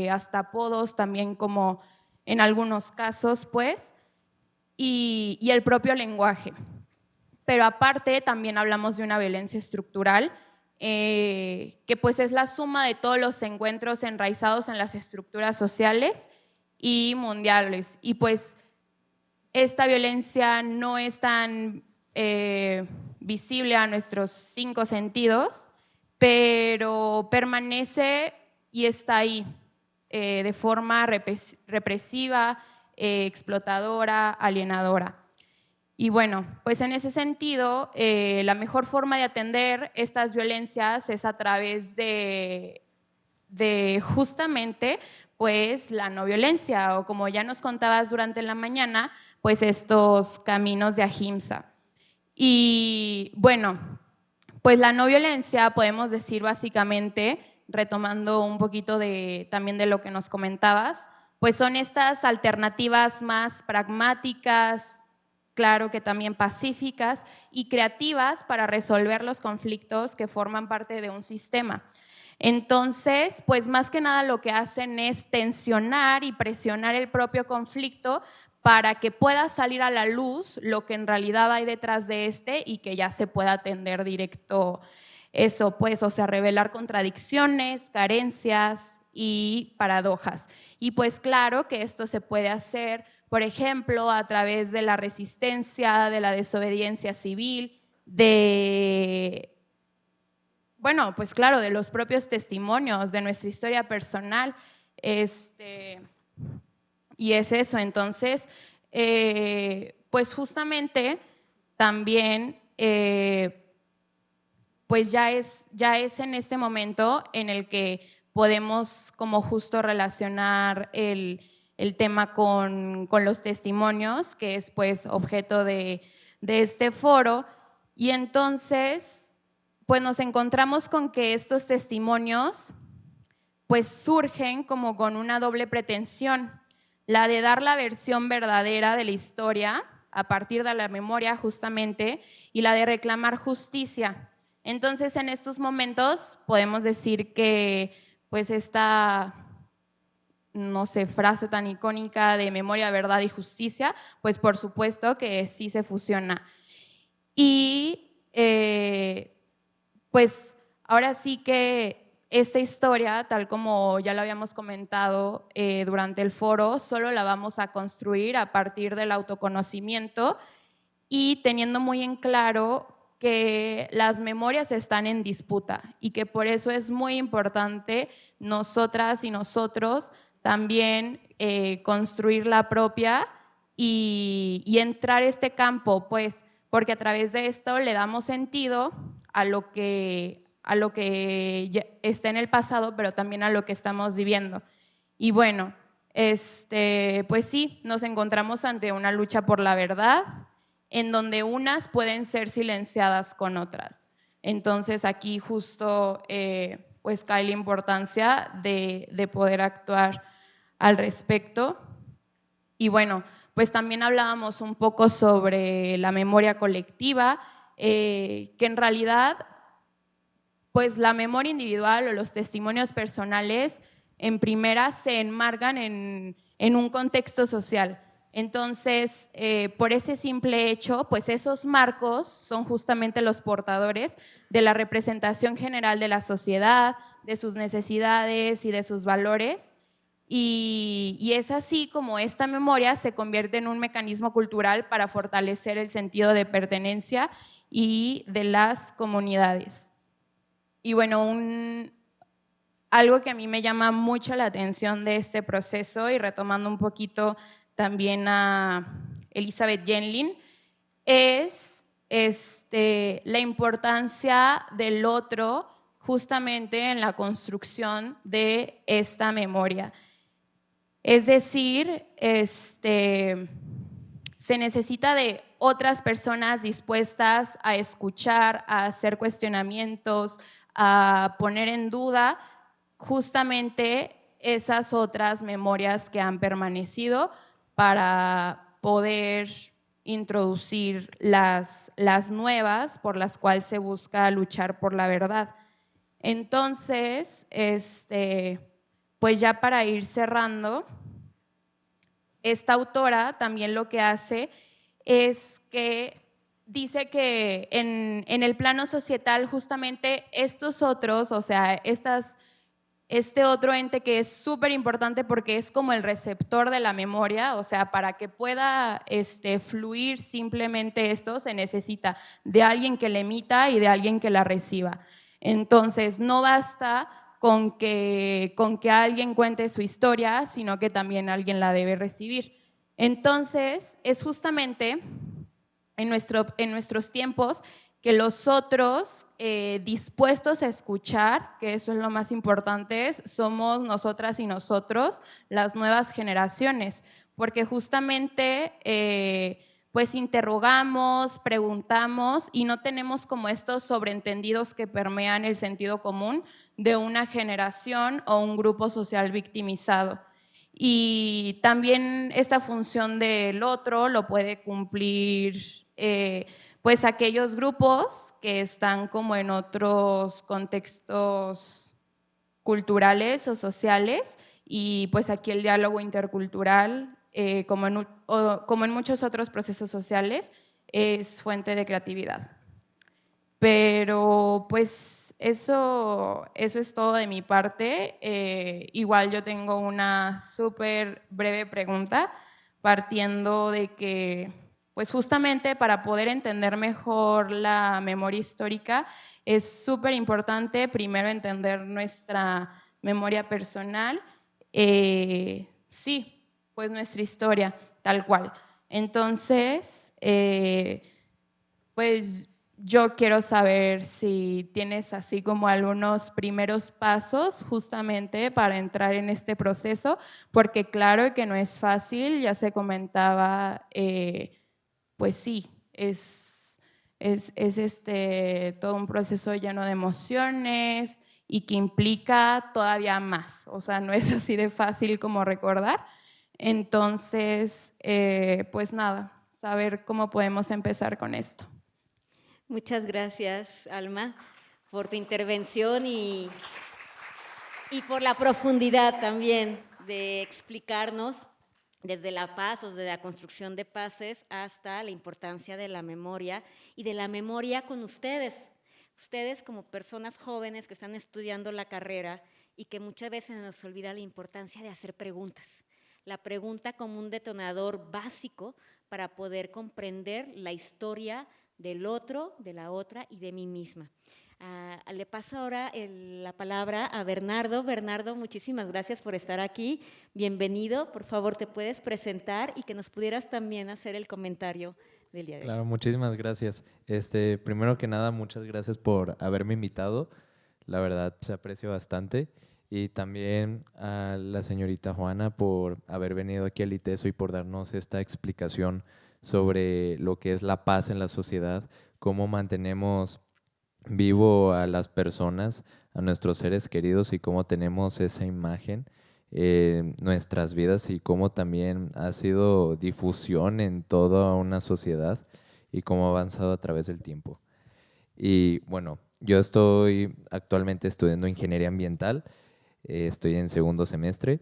hasta apodos también como en algunos casos, pues, y el propio lenguaje. Pero aparte también hablamos de una violencia estructural, que pues es la suma de todos los encuentros enraizados en las estructuras sociales y mundiales. Y pues esta violencia no es tan visible a nuestros 5 sentidos, pero permanece y está ahí de forma represiva, explotadora, alienadora. Y bueno, pues en ese sentido, la mejor forma de atender estas violencias es a través de justamente pues la no violencia, o como ya nos contabas durante la mañana, pues estos caminos de ahimsa. Y bueno, pues la no violencia podemos decir básicamente, retomando un poquito también de lo que nos comentabas, pues son estas alternativas más pragmáticas, claro que también pacíficas y creativas para resolver los conflictos que forman parte de un sistema. Entonces, pues más que nada lo que hacen es tensionar y presionar el propio conflicto para que pueda salir a la luz lo que en realidad hay detrás de y que ya se pueda atender directo eso, pues, o sea, revelar contradicciones, carencias y paradojas. Y pues claro que esto se puede hacer, por ejemplo, a través de la resistencia, de la desobediencia civil, bueno, pues claro, de los propios testimonios, de nuestra historia personal, y es eso. Entonces, pues justamente también, pues ya es en este momento en el que podemos como justo relacionar el tema con los testimonios, que es pues objeto de este foro, y entonces pues nos encontramos con que estos testimonios pues surgen como con una doble pretensión, la de dar la versión verdadera de la historia a partir de la memoria justamente, y la de reclamar justicia. Entonces en estos momentos podemos decir que pues esta, no sé, frase tan icónica de memoria, verdad y justicia, pues por supuesto que sí se fusiona. Y pues ahora sí que esta historia, tal como ya lo habíamos comentado durante el foro, solo la vamos a construir a partir del autoconocimiento y teniendo muy en claro que las memorias están en disputa y que por eso es muy importante nosotras y nosotros también construir la propia y entrar a este campo, pues, porque a través de esto le damos sentido a lo que ya está en el pasado, pero también a lo que estamos viviendo. Y bueno, pues sí, nos encontramos ante una lucha por la verdad, en donde unas pueden ser silenciadas con otras. Entonces aquí justo pues cae la importancia de poder actuar al respecto. Y bueno, pues también hablábamos un poco sobre la memoria colectiva, que en realidad pues la memoria individual o los testimonios personales en primera se enmarcan en un contexto social. Entonces, por ese simple hecho, pues esos marcos son justamente los portadores de la representación general de la sociedad, de sus necesidades y de sus valores. Y es así como esta memoria se convierte en un mecanismo cultural para fortalecer el sentido de pertenencia y de las comunidades. Y bueno, algo que a mí me llama mucho la atención de este proceso, y retomando un poquito también a Elizabeth Yenlin, es la importancia del otro justamente en la construcción de esta memoria. Es decir, se necesita de otras personas dispuestas a escuchar, a hacer cuestionamientos, a poner en duda justamente esas otras memorias que han permanecido para poder introducir las nuevas por las cuales se busca luchar por la verdad. Entonces, pues ya para ir cerrando, esta autora también lo que hace es que dice que en el plano societal justamente estos otros, o sea, este otro ente que es súper importante porque es como el receptor de la memoria, o sea, para que pueda fluir simplemente esto se necesita de alguien que la emita y de alguien que la reciba. Entonces, no basta con que alguien cuente su historia, sino que también alguien la debe recibir. Entonces, es justamente en nuestros tiempos que los otros dispuestos a escuchar, que eso es lo más importante, somos nosotras y nosotros, las nuevas generaciones, porque justamente pues interrogamos, preguntamos y no tenemos como estos sobreentendidos que permean el sentido común de una generación o un grupo social victimizado. Y también esta función del otro lo puede cumplir pues aquellos grupos que están como en otros contextos culturales o sociales, y pues aquí el diálogo intercultural, como en muchos otros procesos sociales, es fuente de creatividad. Pero pues eso es todo de mi parte. Igual yo tengo una súper breve pregunta, partiendo de que pues justamente para poder entender mejor la memoria histórica es súper importante primero entender nuestra memoria personal, sí, pues nuestra historia, tal cual. Entonces, pues yo quiero saber si tienes así como algunos primeros pasos justamente para entrar en este proceso, porque claro que no es fácil, ya se comentaba, pues sí, es todo un proceso lleno de emociones y que implica todavía más, o sea, no es así de fácil como recordar. Entonces, pues nada, saber cómo podemos empezar con esto. Muchas gracias, Alma, por tu intervención y por la profundidad también de explicarnos desde la paz o desde la construcción de paces hasta la importancia de la memoria y de la memoria con ustedes. Ustedes como personas jóvenes que están estudiando la carrera y que muchas veces nos olvida la importancia de hacer preguntas. La pregunta como un detonador básico para poder comprender la historia del otro, de la otra y de mí misma. Le paso ahora la palabra a Bernardo. Bernardo, muchísimas gracias por estar aquí. Bienvenido. Por favor, te puedes presentar y que nos pudieras también hacer el comentario del día de hoy. Claro, muchísimas gracias. Primero que nada, muchas gracias por haberme invitado. La verdad, se aprecia bastante. Y también a la señorita Juana por haber venido aquí al ITESO y por darnos esta explicación sobre lo que es la paz en la sociedad, cómo mantenemos vivo a las personas, a nuestros seres queridos y cómo tenemos esa imagen en nuestras vidas y cómo también ha sido difusión en toda una sociedad y cómo ha avanzado a través del tiempo. Y bueno, yo estoy actualmente estudiando ingeniería ambiental, estoy en segundo semestre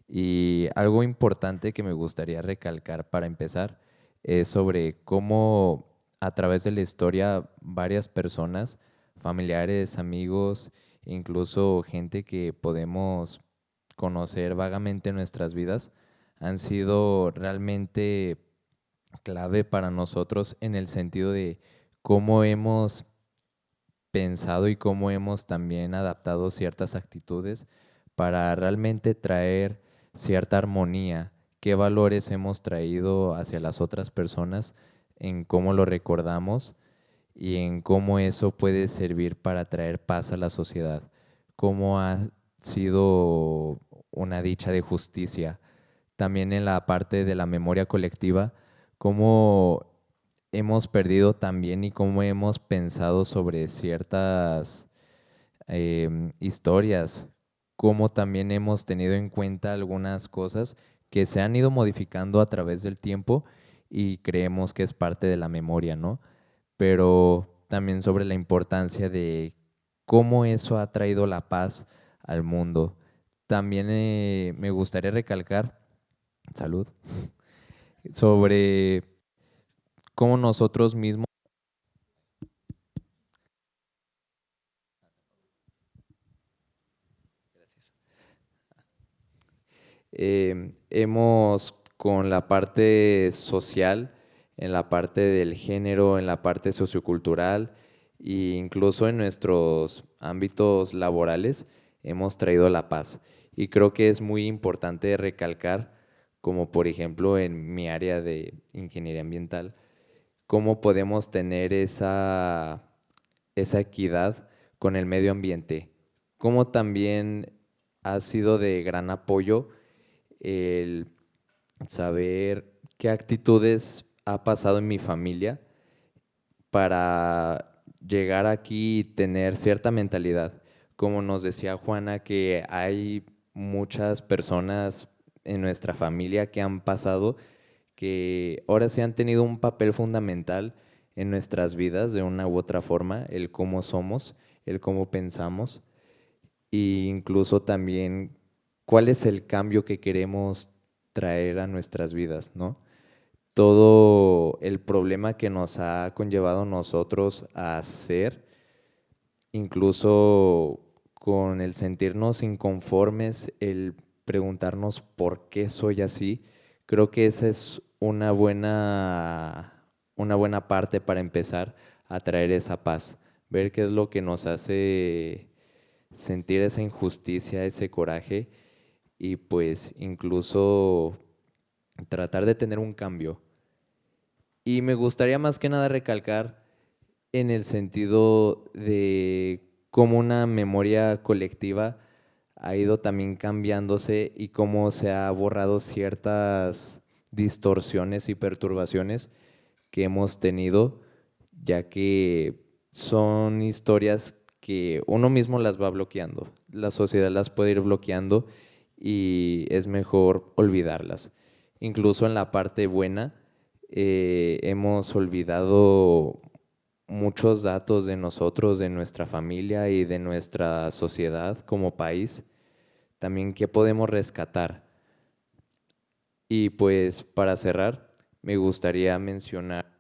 y algo importante que me gustaría recalcar para empezar es sobre cómo a través de la historia varias personas, familiares, amigos, incluso gente que podemos conocer vagamente en nuestras vidas, han sido realmente clave para nosotros en el sentido de cómo hemos pensado y cómo hemos también adaptado ciertas actitudes para realmente traer cierta armonía, qué valores hemos traído hacia las otras personas, en cómo lo recordamos y en cómo eso puede servir para traer paz a la sociedad, cómo ha sido una dicha de justicia. También en la parte de la memoria colectiva, cómo hemos perdido también y cómo hemos pensado sobre ciertas historias, cómo también hemos tenido en cuenta algunas cosas que se han ido modificando a través del tiempo y creemos que es parte de la memoria, ¿no? Pero también sobre la importancia de cómo eso ha traído la paz al mundo. También me gustaría recalcar, salud, sobre cómo nosotros mismos hemos con la parte social, en la parte del género, en la parte sociocultural e incluso en nuestros ámbitos laborales, hemos traído la paz. Y creo que es muy importante recalcar, como por ejemplo en mi área de ingeniería ambiental, cómo podemos tener esa equidad con el medio ambiente, cómo también ha sido de gran apoyo el saber qué actitudes ha pasado en mi familia para llegar aquí y tener cierta mentalidad. Como nos decía Juana, que hay muchas personas en nuestra familia que han pasado, que ahora sí han tenido un papel fundamental en nuestras vidas de una u otra forma, el cómo somos, el cómo pensamos e incluso también cuál es el cambio que queremos traer a nuestras vidas, ¿no? Todo el problema que nos ha conllevado nosotros a ser, incluso con el sentirnos inconformes, el preguntarnos por qué soy así, creo que esa es una buena parte para empezar a traer esa paz, ver qué es lo que nos hace sentir esa injusticia, ese coraje y pues incluso tratar de tener un cambio. Y me gustaría más que nada recalcar en el sentido de cómo una memoria colectiva ha ido también cambiándose y cómo se ha borrado ciertas distorsiones y perturbaciones que hemos tenido, ya que son historias que uno mismo las va bloqueando, la sociedad las puede ir bloqueando y es mejor olvidarlas. Incluso en la parte buena, hemos olvidado muchos datos de nosotros, de nuestra familia y de nuestra sociedad como país. También qué podemos rescatar. Y pues para cerrar, me gustaría mencionar,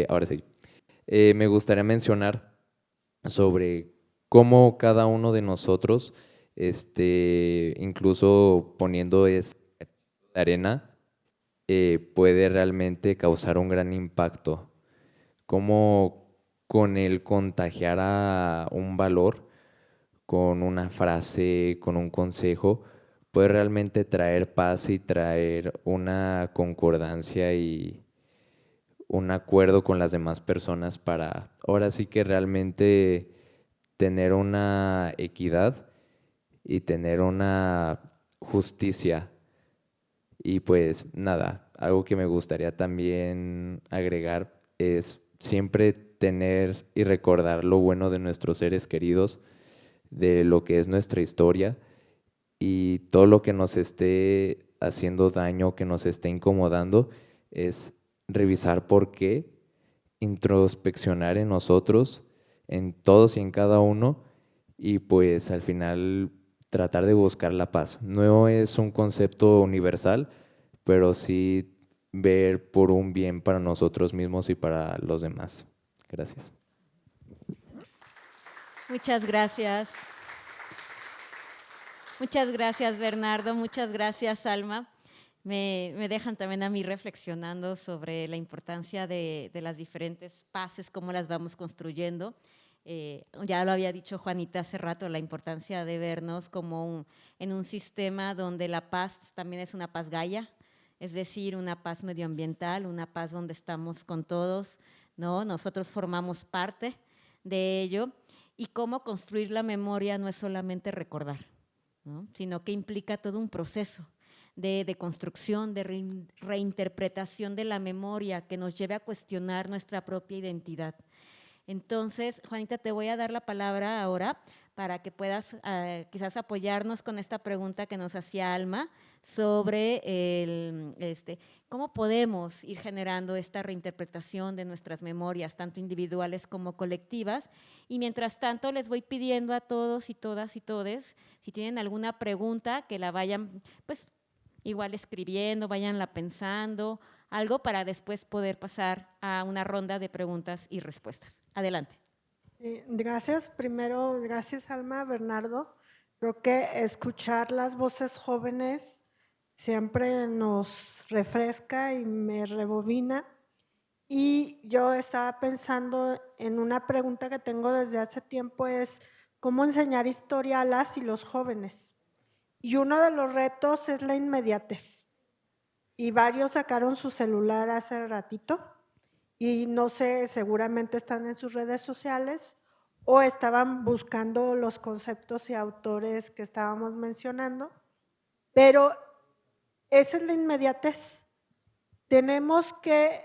ahora sí, me gustaría mencionar sobre cómo cada uno de nosotros, incluso poniendo es arena, puede realmente causar un gran impacto. Cómo con el contagiar a un valor, con una frase, con un consejo, puede realmente traer paz y traer una concordancia y un acuerdo con las demás personas para ahora sí que realmente tener una equidad y tener una justicia. Y pues nada, algo que me gustaría también agregar es siempre tener y recordar lo bueno de nuestros seres queridos, de lo que es nuestra historia y todo lo que nos esté haciendo daño, que nos esté incomodando, es revisar por qué, introspeccionar en nosotros, en todos y en cada uno, y pues al final tratar de buscar la paz. No es un concepto universal, pero sí ver por un bien para nosotros mismos y para los demás. Gracias. Muchas gracias. Muchas gracias, Bernardo. Muchas gracias, Alma. Me dejan también a mí reflexionando sobre la importancia de las diferentes paces, cómo las vamos construyendo. Ya lo había dicho Juanita hace rato, la importancia de vernos como en un sistema donde la paz también es una paz gaia, es decir, una paz medioambiental, una paz donde estamos con todos, ¿no? Nosotros formamos parte de ello, y cómo construir la memoria no es solamente recordar, ¿no? Sino que implica todo un proceso de construcción, de reinterpretación de la memoria que nos lleve a cuestionar nuestra propia identidad. Entonces, Juanita, te voy a dar la palabra ahora para que puedas quizás apoyarnos con esta pregunta que nos hacía Alma sobre cómo podemos ir generando esta reinterpretación de nuestras memorias, tanto individuales como colectivas. Y mientras tanto, les voy pidiendo a todos y todas y todes, si tienen alguna pregunta, que la vayan, pues, igual escribiendo, vayanla pensando, algo para después poder pasar a una ronda de preguntas y respuestas. Adelante. Gracias. Primero, gracias Alma, Bernardo. Creo que escuchar las voces jóvenes siempre nos refresca y me rebobina. Y yo estaba pensando en una pregunta que tengo desde hace tiempo, es cómo enseñar historia a las y los jóvenes. Y uno de los retos es la inmediatez. Y varios sacaron su celular hace ratito y no sé, seguramente están en sus redes sociales o estaban buscando los conceptos y autores que estábamos mencionando, pero esa es la inmediatez. Tenemos que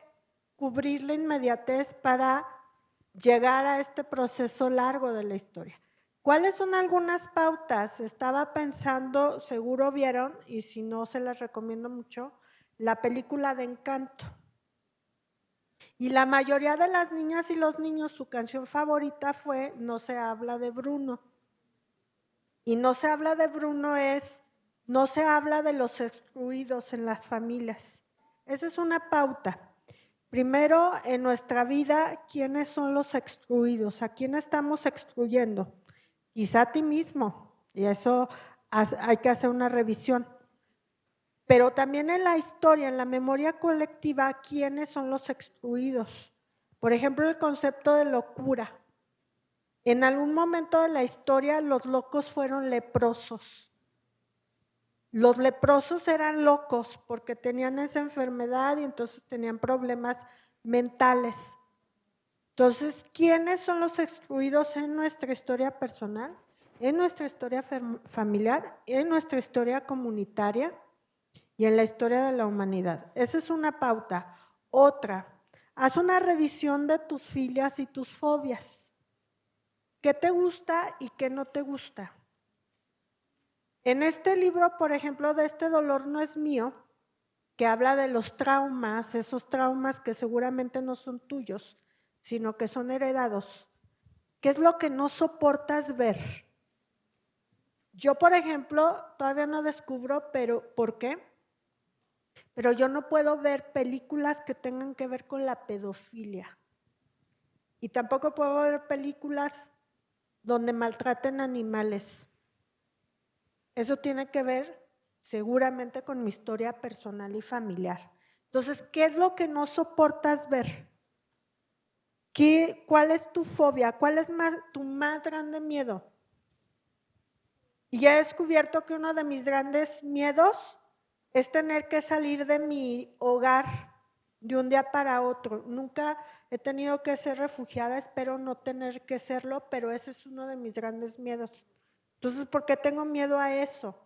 cubrir la inmediatez para llegar a este proceso largo de la historia. ¿Cuáles son algunas pautas? Estaba pensando, seguro vieron, y si no se las recomiendo mucho, la película de Encanto. Y la mayoría de las niñas y los niños, su canción favorita fue No se habla de Bruno. Y No se habla de Bruno es, no se habla de los excluidos en las familias. Esa es una pauta. Primero, en nuestra vida, ¿quiénes son los excluidos? ¿A quién estamos excluyendo? Quizá a ti mismo, y eso hay que hacer una revisión. Pero también en la historia, en la memoria colectiva, ¿quiénes son los excluidos? Por ejemplo, el concepto de locura. En algún momento de la historia, los locos fueron leprosos. Los leprosos eran locos porque tenían esa enfermedad y entonces tenían problemas mentales. Entonces, ¿quiénes son los excluidos en nuestra historia personal, en nuestra historia familiar, en nuestra historia comunitaria y en la historia de la humanidad? Esa es una pauta. Otra, haz una revisión de tus filias y tus fobias. ¿Qué te gusta y qué no te gusta? En este libro, por ejemplo, de Este dolor no es mío, que habla de los traumas, esos traumas que seguramente no son tuyos, sino que son heredados. ¿Qué es lo que no soportas ver? Yo, por ejemplo, todavía no descubro, pero ¿por qué? Pero yo no puedo ver películas que tengan que ver con la pedofilia. Y tampoco puedo ver películas donde maltraten animales. Eso tiene que ver seguramente con mi historia personal y familiar. Entonces, ¿qué es lo que no soportas ver? ¿Cuál es tu fobia? ¿Cuál es tu más grande miedo? Y ya he descubierto que uno de mis grandes miedos es tener que salir de mi hogar de un día para otro. Nunca he tenido que ser refugiada, espero no tener que serlo, pero ese es uno de mis grandes miedos. Entonces, ¿por qué tengo miedo a eso?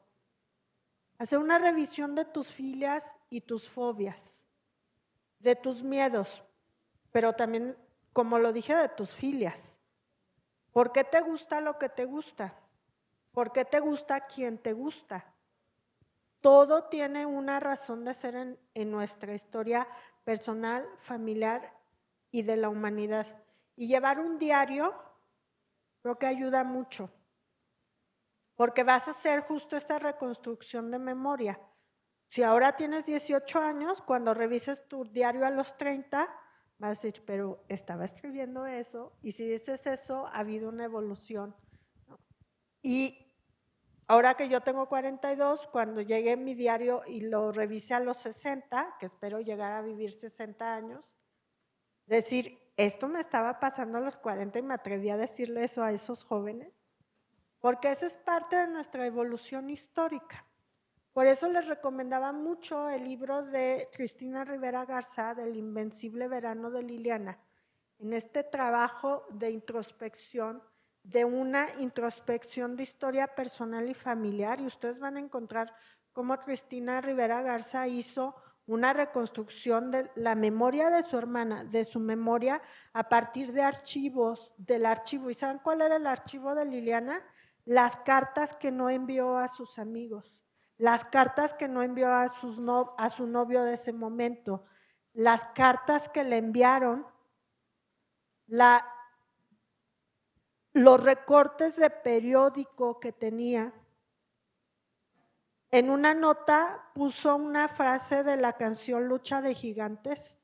Hacer una revisión de tus filias y tus fobias, de tus miedos, pero también, como lo dije, de tus filias. ¿Por qué te gusta lo que te gusta? ¿Por qué te gusta quien te gusta? Todo tiene una razón de ser en nuestra historia personal, familiar y de la humanidad. Y llevar un diario creo que ayuda mucho, porque vas a hacer justo esta reconstrucción de memoria. Si ahora tienes 18 años, cuando revises tu diario a los 30, vas a decir, pero estaba escribiendo eso, y si dices eso, ha habido una evolución. Y ahora que yo tengo 42, cuando llegue mi diario y lo revise a los 60, que espero llegar a vivir 60 años, decir, esto me estaba pasando a los 40 y me atreví a decirle eso a esos jóvenes, porque eso es parte de nuestra evolución histórica. Por eso les recomendaba mucho el libro de Cristina Rivera Garza, del Invencible Verano de Liliana, en este trabajo de introspección, de una introspección de historia personal y familiar, y ustedes van a encontrar cómo Cristina Rivera Garza hizo una reconstrucción de la memoria de su hermana, de su memoria a partir de archivos, del archivo. ¿Y saben cuál era el archivo de Liliana? Las cartas que no envió a sus amigos, las cartas que no envió a su novio de ese momento, las cartas que le enviaron, los recortes de periódico que tenía. En una nota puso una frase de la canción Lucha de Gigantes,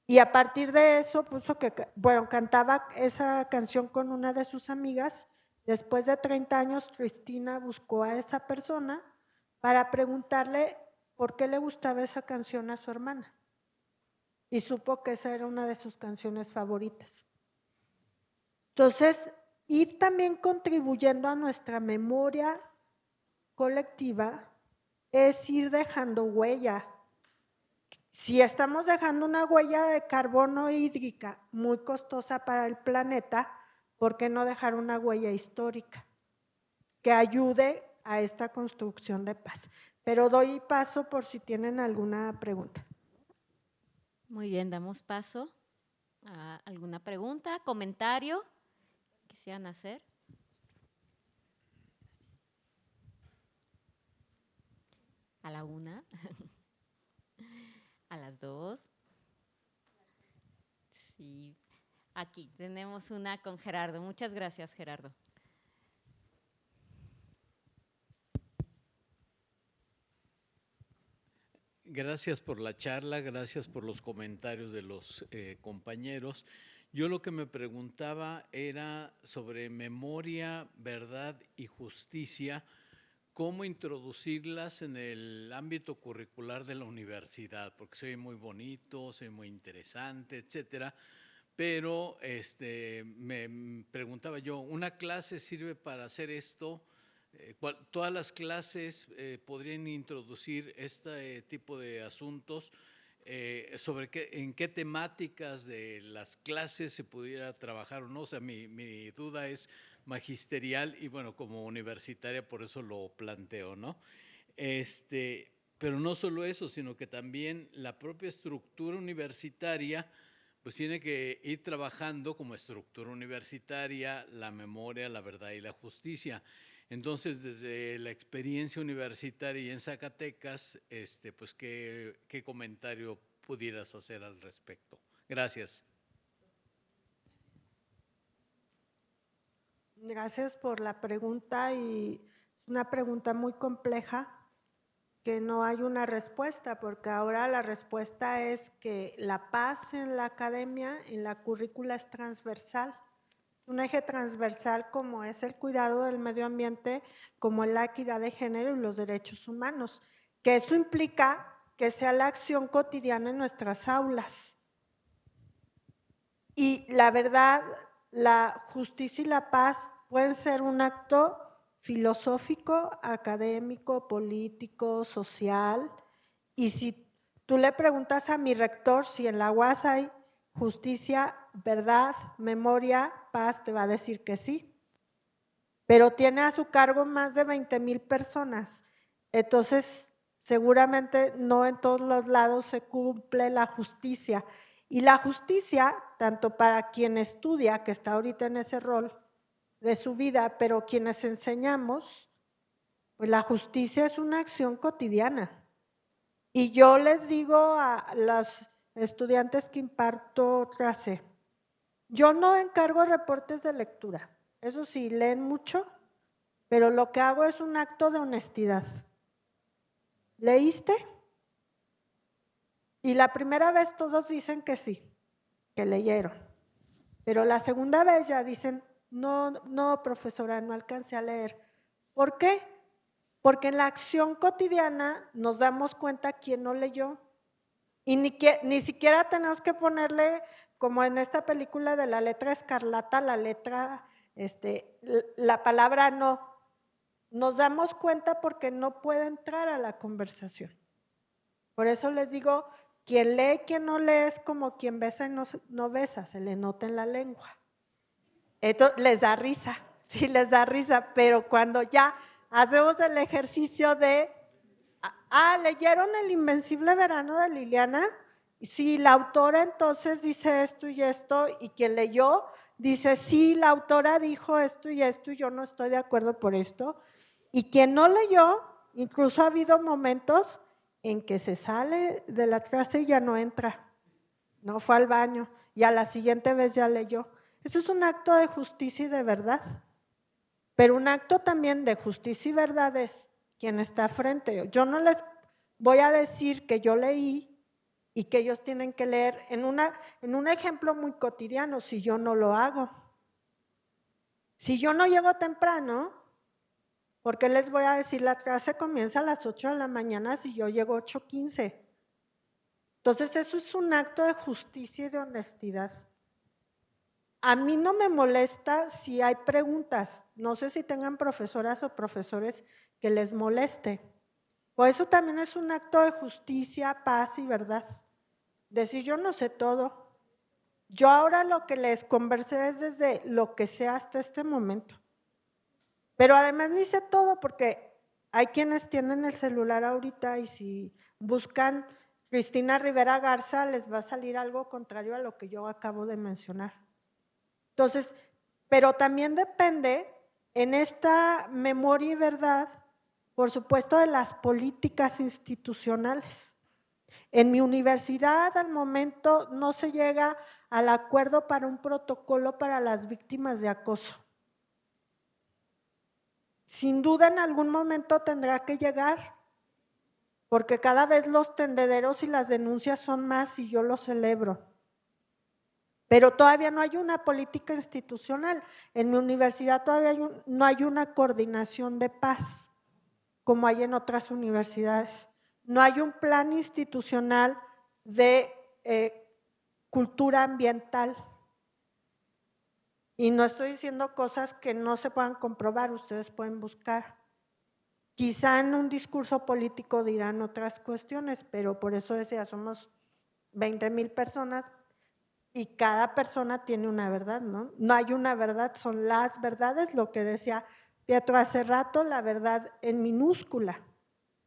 y a partir de eso puso que, bueno, cantaba esa canción con una de sus amigas. Después de 30 años, Cristina buscó a esa persona para preguntarle por qué le gustaba esa canción a su hermana, y supo que esa era una de sus canciones favoritas. Entonces, ir también contribuyendo a nuestra memoria colectiva es ir dejando huella. Si estamos dejando una huella de carbono hídrica muy costosa para el planeta, ¿por qué no dejar una huella histórica que ayude a esta construcción de paz? Pero doy paso por si tienen alguna pregunta. Muy bien, damos paso a alguna pregunta, comentario que quisieran hacer. A la 1, a las 2. Sí, aquí tenemos una con Gerardo. Muchas gracias, Gerardo. Gracias por la charla, gracias por los comentarios de los compañeros. Yo lo que me preguntaba era sobre memoria, verdad y justicia, cómo introducirlas en el ámbito curricular de la universidad, porque soy muy bonito, soy muy interesante, etcétera. Pero me preguntaba yo, ¿una clase sirve para hacer esto? ¿Todas las clases podrían introducir este tipo de asuntos? ¿Sobre en qué temáticas de las clases se pudiera trabajar o no? O sea, mi duda es magisterial y bueno, como universitaria por eso lo planteo, ¿no? Pero no solo eso, sino que también la propia estructura universitaria pues tiene que ir trabajando como estructura universitaria la memoria, la verdad y la justicia. Entonces, desde la experiencia universitaria en Zacatecas, pues ¿qué comentario pudieras hacer al respecto? Gracias. Gracias por la pregunta, y es una pregunta muy compleja que no hay una respuesta, porque ahora la respuesta es que la paz en la academia, en la currícula es transversal. Un eje transversal como es el cuidado del medio ambiente, como la equidad de género y los derechos humanos, que eso implica que sea la acción cotidiana en nuestras aulas. Y la verdad, la justicia y la paz pueden ser un acto filosófico, académico, político, social. Y si tú le preguntas a mi rector si en la UAS hay justicia, verdad, memoria, paz, te va a decir que sí. Pero tiene a su cargo más de 20,000 personas. Entonces, seguramente no en todos los lados se cumple la justicia. Y la justicia, tanto para quien estudia, que está ahorita en ese rol de su vida, pero quienes enseñamos, pues la justicia es una acción cotidiana. Y yo les digo a los estudiantes que imparto clase, yo no encargo reportes de lectura. Eso sí, leen mucho, pero lo que hago es un acto de honestidad. ¿Leíste? Y la primera vez todos dicen que sí, que leyeron. Pero la segunda vez ya dicen, no, profesora, no alcancé a leer. ¿Por qué? Porque en la acción cotidiana nos damos cuenta quién no leyó. Y ni siquiera tenemos que ponerle, como en esta película de La letra escarlata, la letra, la palabra no. Nos damos cuenta porque no puede entrar a la conversación. Por eso les digo, quien lee, quien no lee es como quien besa y no besa, se le nota en la lengua. Esto les da risa, sí les da risa, pero cuando ya hacemos el ejercicio de, ¿leyeron El invencible verano de Liliana? Sí, la autora entonces dice esto y esto, y quien leyó dice, sí, la autora dijo esto y esto, y yo no estoy de acuerdo por esto. Y quien no leyó, incluso ha habido momentos en que se sale de la clase y ya no entra, no fue al baño, y a la siguiente vez ya leyó. Eso es un acto de justicia y de verdad. Pero un acto también de justicia y verdad es quien está frente. Yo no les voy a decir que yo leí y que ellos tienen que leer en un ejemplo muy cotidiano, si yo no lo hago. Si yo no llego temprano, ¿por qué les voy a decir la clase comienza a las 8 de la mañana si yo llego 8:15? Entonces eso es un acto de justicia y de honestidad. A mí no me molesta si hay preguntas, no sé si tengan profesoras o profesores que les moleste. Por eso también es un acto de justicia, paz y verdad. Decir yo no sé todo. Yo ahora lo que les conversé es desde lo que sé hasta este momento. Pero además ni sé todo porque hay quienes tienen el celular ahorita y si buscan Cristina Rivera Garza les va a salir algo contrario a lo que yo acabo de mencionar. Entonces, pero también depende en esta memoria y verdad, por supuesto, de las políticas institucionales. En mi universidad al momento no se llega al acuerdo para un protocolo para las víctimas de acoso. Sin duda en algún momento tendrá que llegar, porque cada vez los tendederos y las denuncias son más y yo lo celebro. Pero todavía no hay una política institucional. En mi universidad todavía no hay una coordinación de paz, como hay en otras universidades. No hay un plan institucional de cultura ambiental. Y no estoy diciendo cosas que no se puedan comprobar, ustedes pueden buscar. Quizá en un discurso político dirán otras cuestiones, pero por eso decía, somos 20,000 personas y cada persona tiene una verdad, ¿no? No hay una verdad, son las verdades, lo que decía Pietro hace rato, la verdad en minúscula,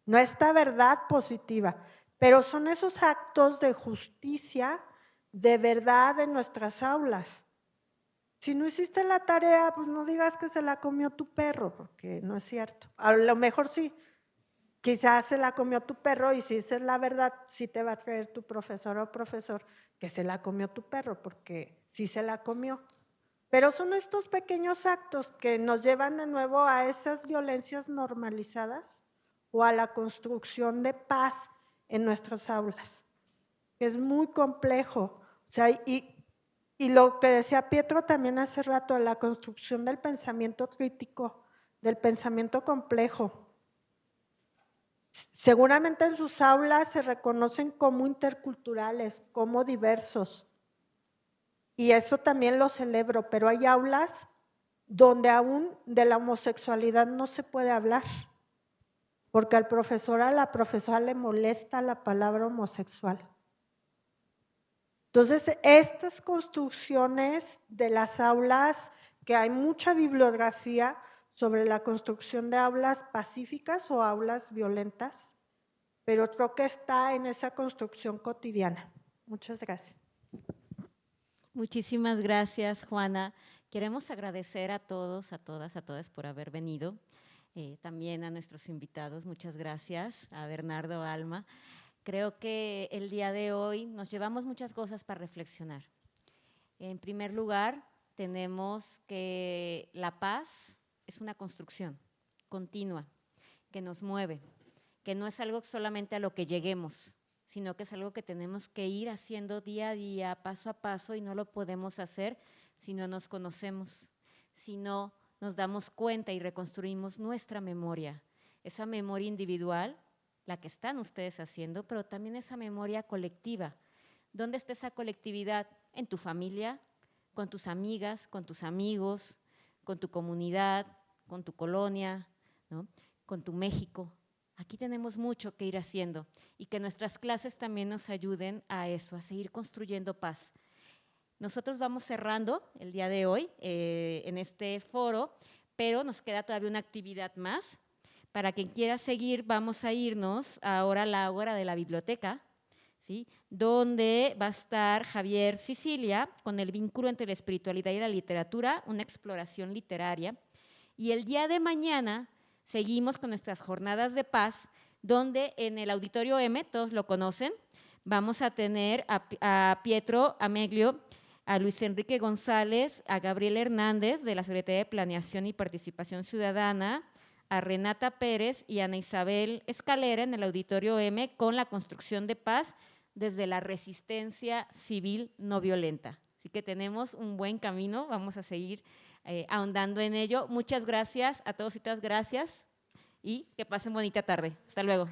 no esta verdad positiva, pero son esos actos de justicia, de verdad en nuestras aulas. Si no hiciste la tarea, pues no digas que se la comió tu perro, porque no es cierto. A lo mejor sí, quizás se la comió tu perro y si esa es la verdad, sí te va a creer tu profesor o profesor que se la comió tu perro, porque sí se la comió. Pero son estos pequeños actos que nos llevan de nuevo a esas violencias normalizadas o a la construcción de paz en nuestras aulas. Es muy complejo. O sea, y lo que decía Pietro también hace rato, la construcción del pensamiento crítico, del pensamiento complejo. seguramente en sus aulas se reconocen como interculturales, como diversos. Y eso también lo celebro, pero hay aulas donde aún de la homosexualidad no se puede hablar, porque al profesor, a la profesora le molesta la palabra homosexual. Entonces, estas construcciones de las aulas, que hay mucha bibliografía sobre la construcción de aulas pacíficas o aulas violentas, pero creo que está en esa construcción cotidiana. Muchas gracias. Muchísimas gracias, Juana. Queremos agradecer a todos, a todas, a todas por haber venido. También a nuestros invitados, muchas gracias, a Bernardo, Alma. Creo que el día de hoy nos llevamos muchas cosas para reflexionar. En primer lugar, tenemos que la paz es una construcción continua que nos mueve, que no es algo solamente a lo que lleguemos, sino que es algo que tenemos que ir haciendo día a día, paso a paso, y no lo podemos hacer si no nos conocemos, si no nos damos cuenta y reconstruimos nuestra memoria, esa memoria individual, la que están ustedes haciendo, pero también esa memoria colectiva. ¿Dónde está esa colectividad? En tu familia, con tus amigas, con tus amigos, con tu comunidad, con tu colonia, ¿no? Con tu México. Aquí tenemos mucho que ir haciendo y que nuestras clases también nos ayuden a eso, a seguir construyendo paz. Nosotros vamos cerrando el día de hoy en este foro, pero nos queda todavía una actividad más. Para quien quiera seguir, vamos a irnos ahora a la hora de la biblioteca, ¿sí? Donde va a estar Javier Sicilia con el vínculo entre la espiritualidad y la literatura, una exploración literaria. Y el día de mañana seguimos con nuestras jornadas de paz, donde en el Auditorio M, todos lo conocen, vamos a tener a Pietro Ameglio, a Luis Enrique González, a Gabriel Hernández de la Secretaría de Planeación y Participación Ciudadana, a Renata Pérez y a Ana Isabel Escalera en el Auditorio M con la construcción de paz desde la resistencia civil no violenta. Así que tenemos un buen camino, vamos a seguir ahondando en ello. Muchas gracias a todos y todas, gracias y que pasen bonita tarde. Hasta luego.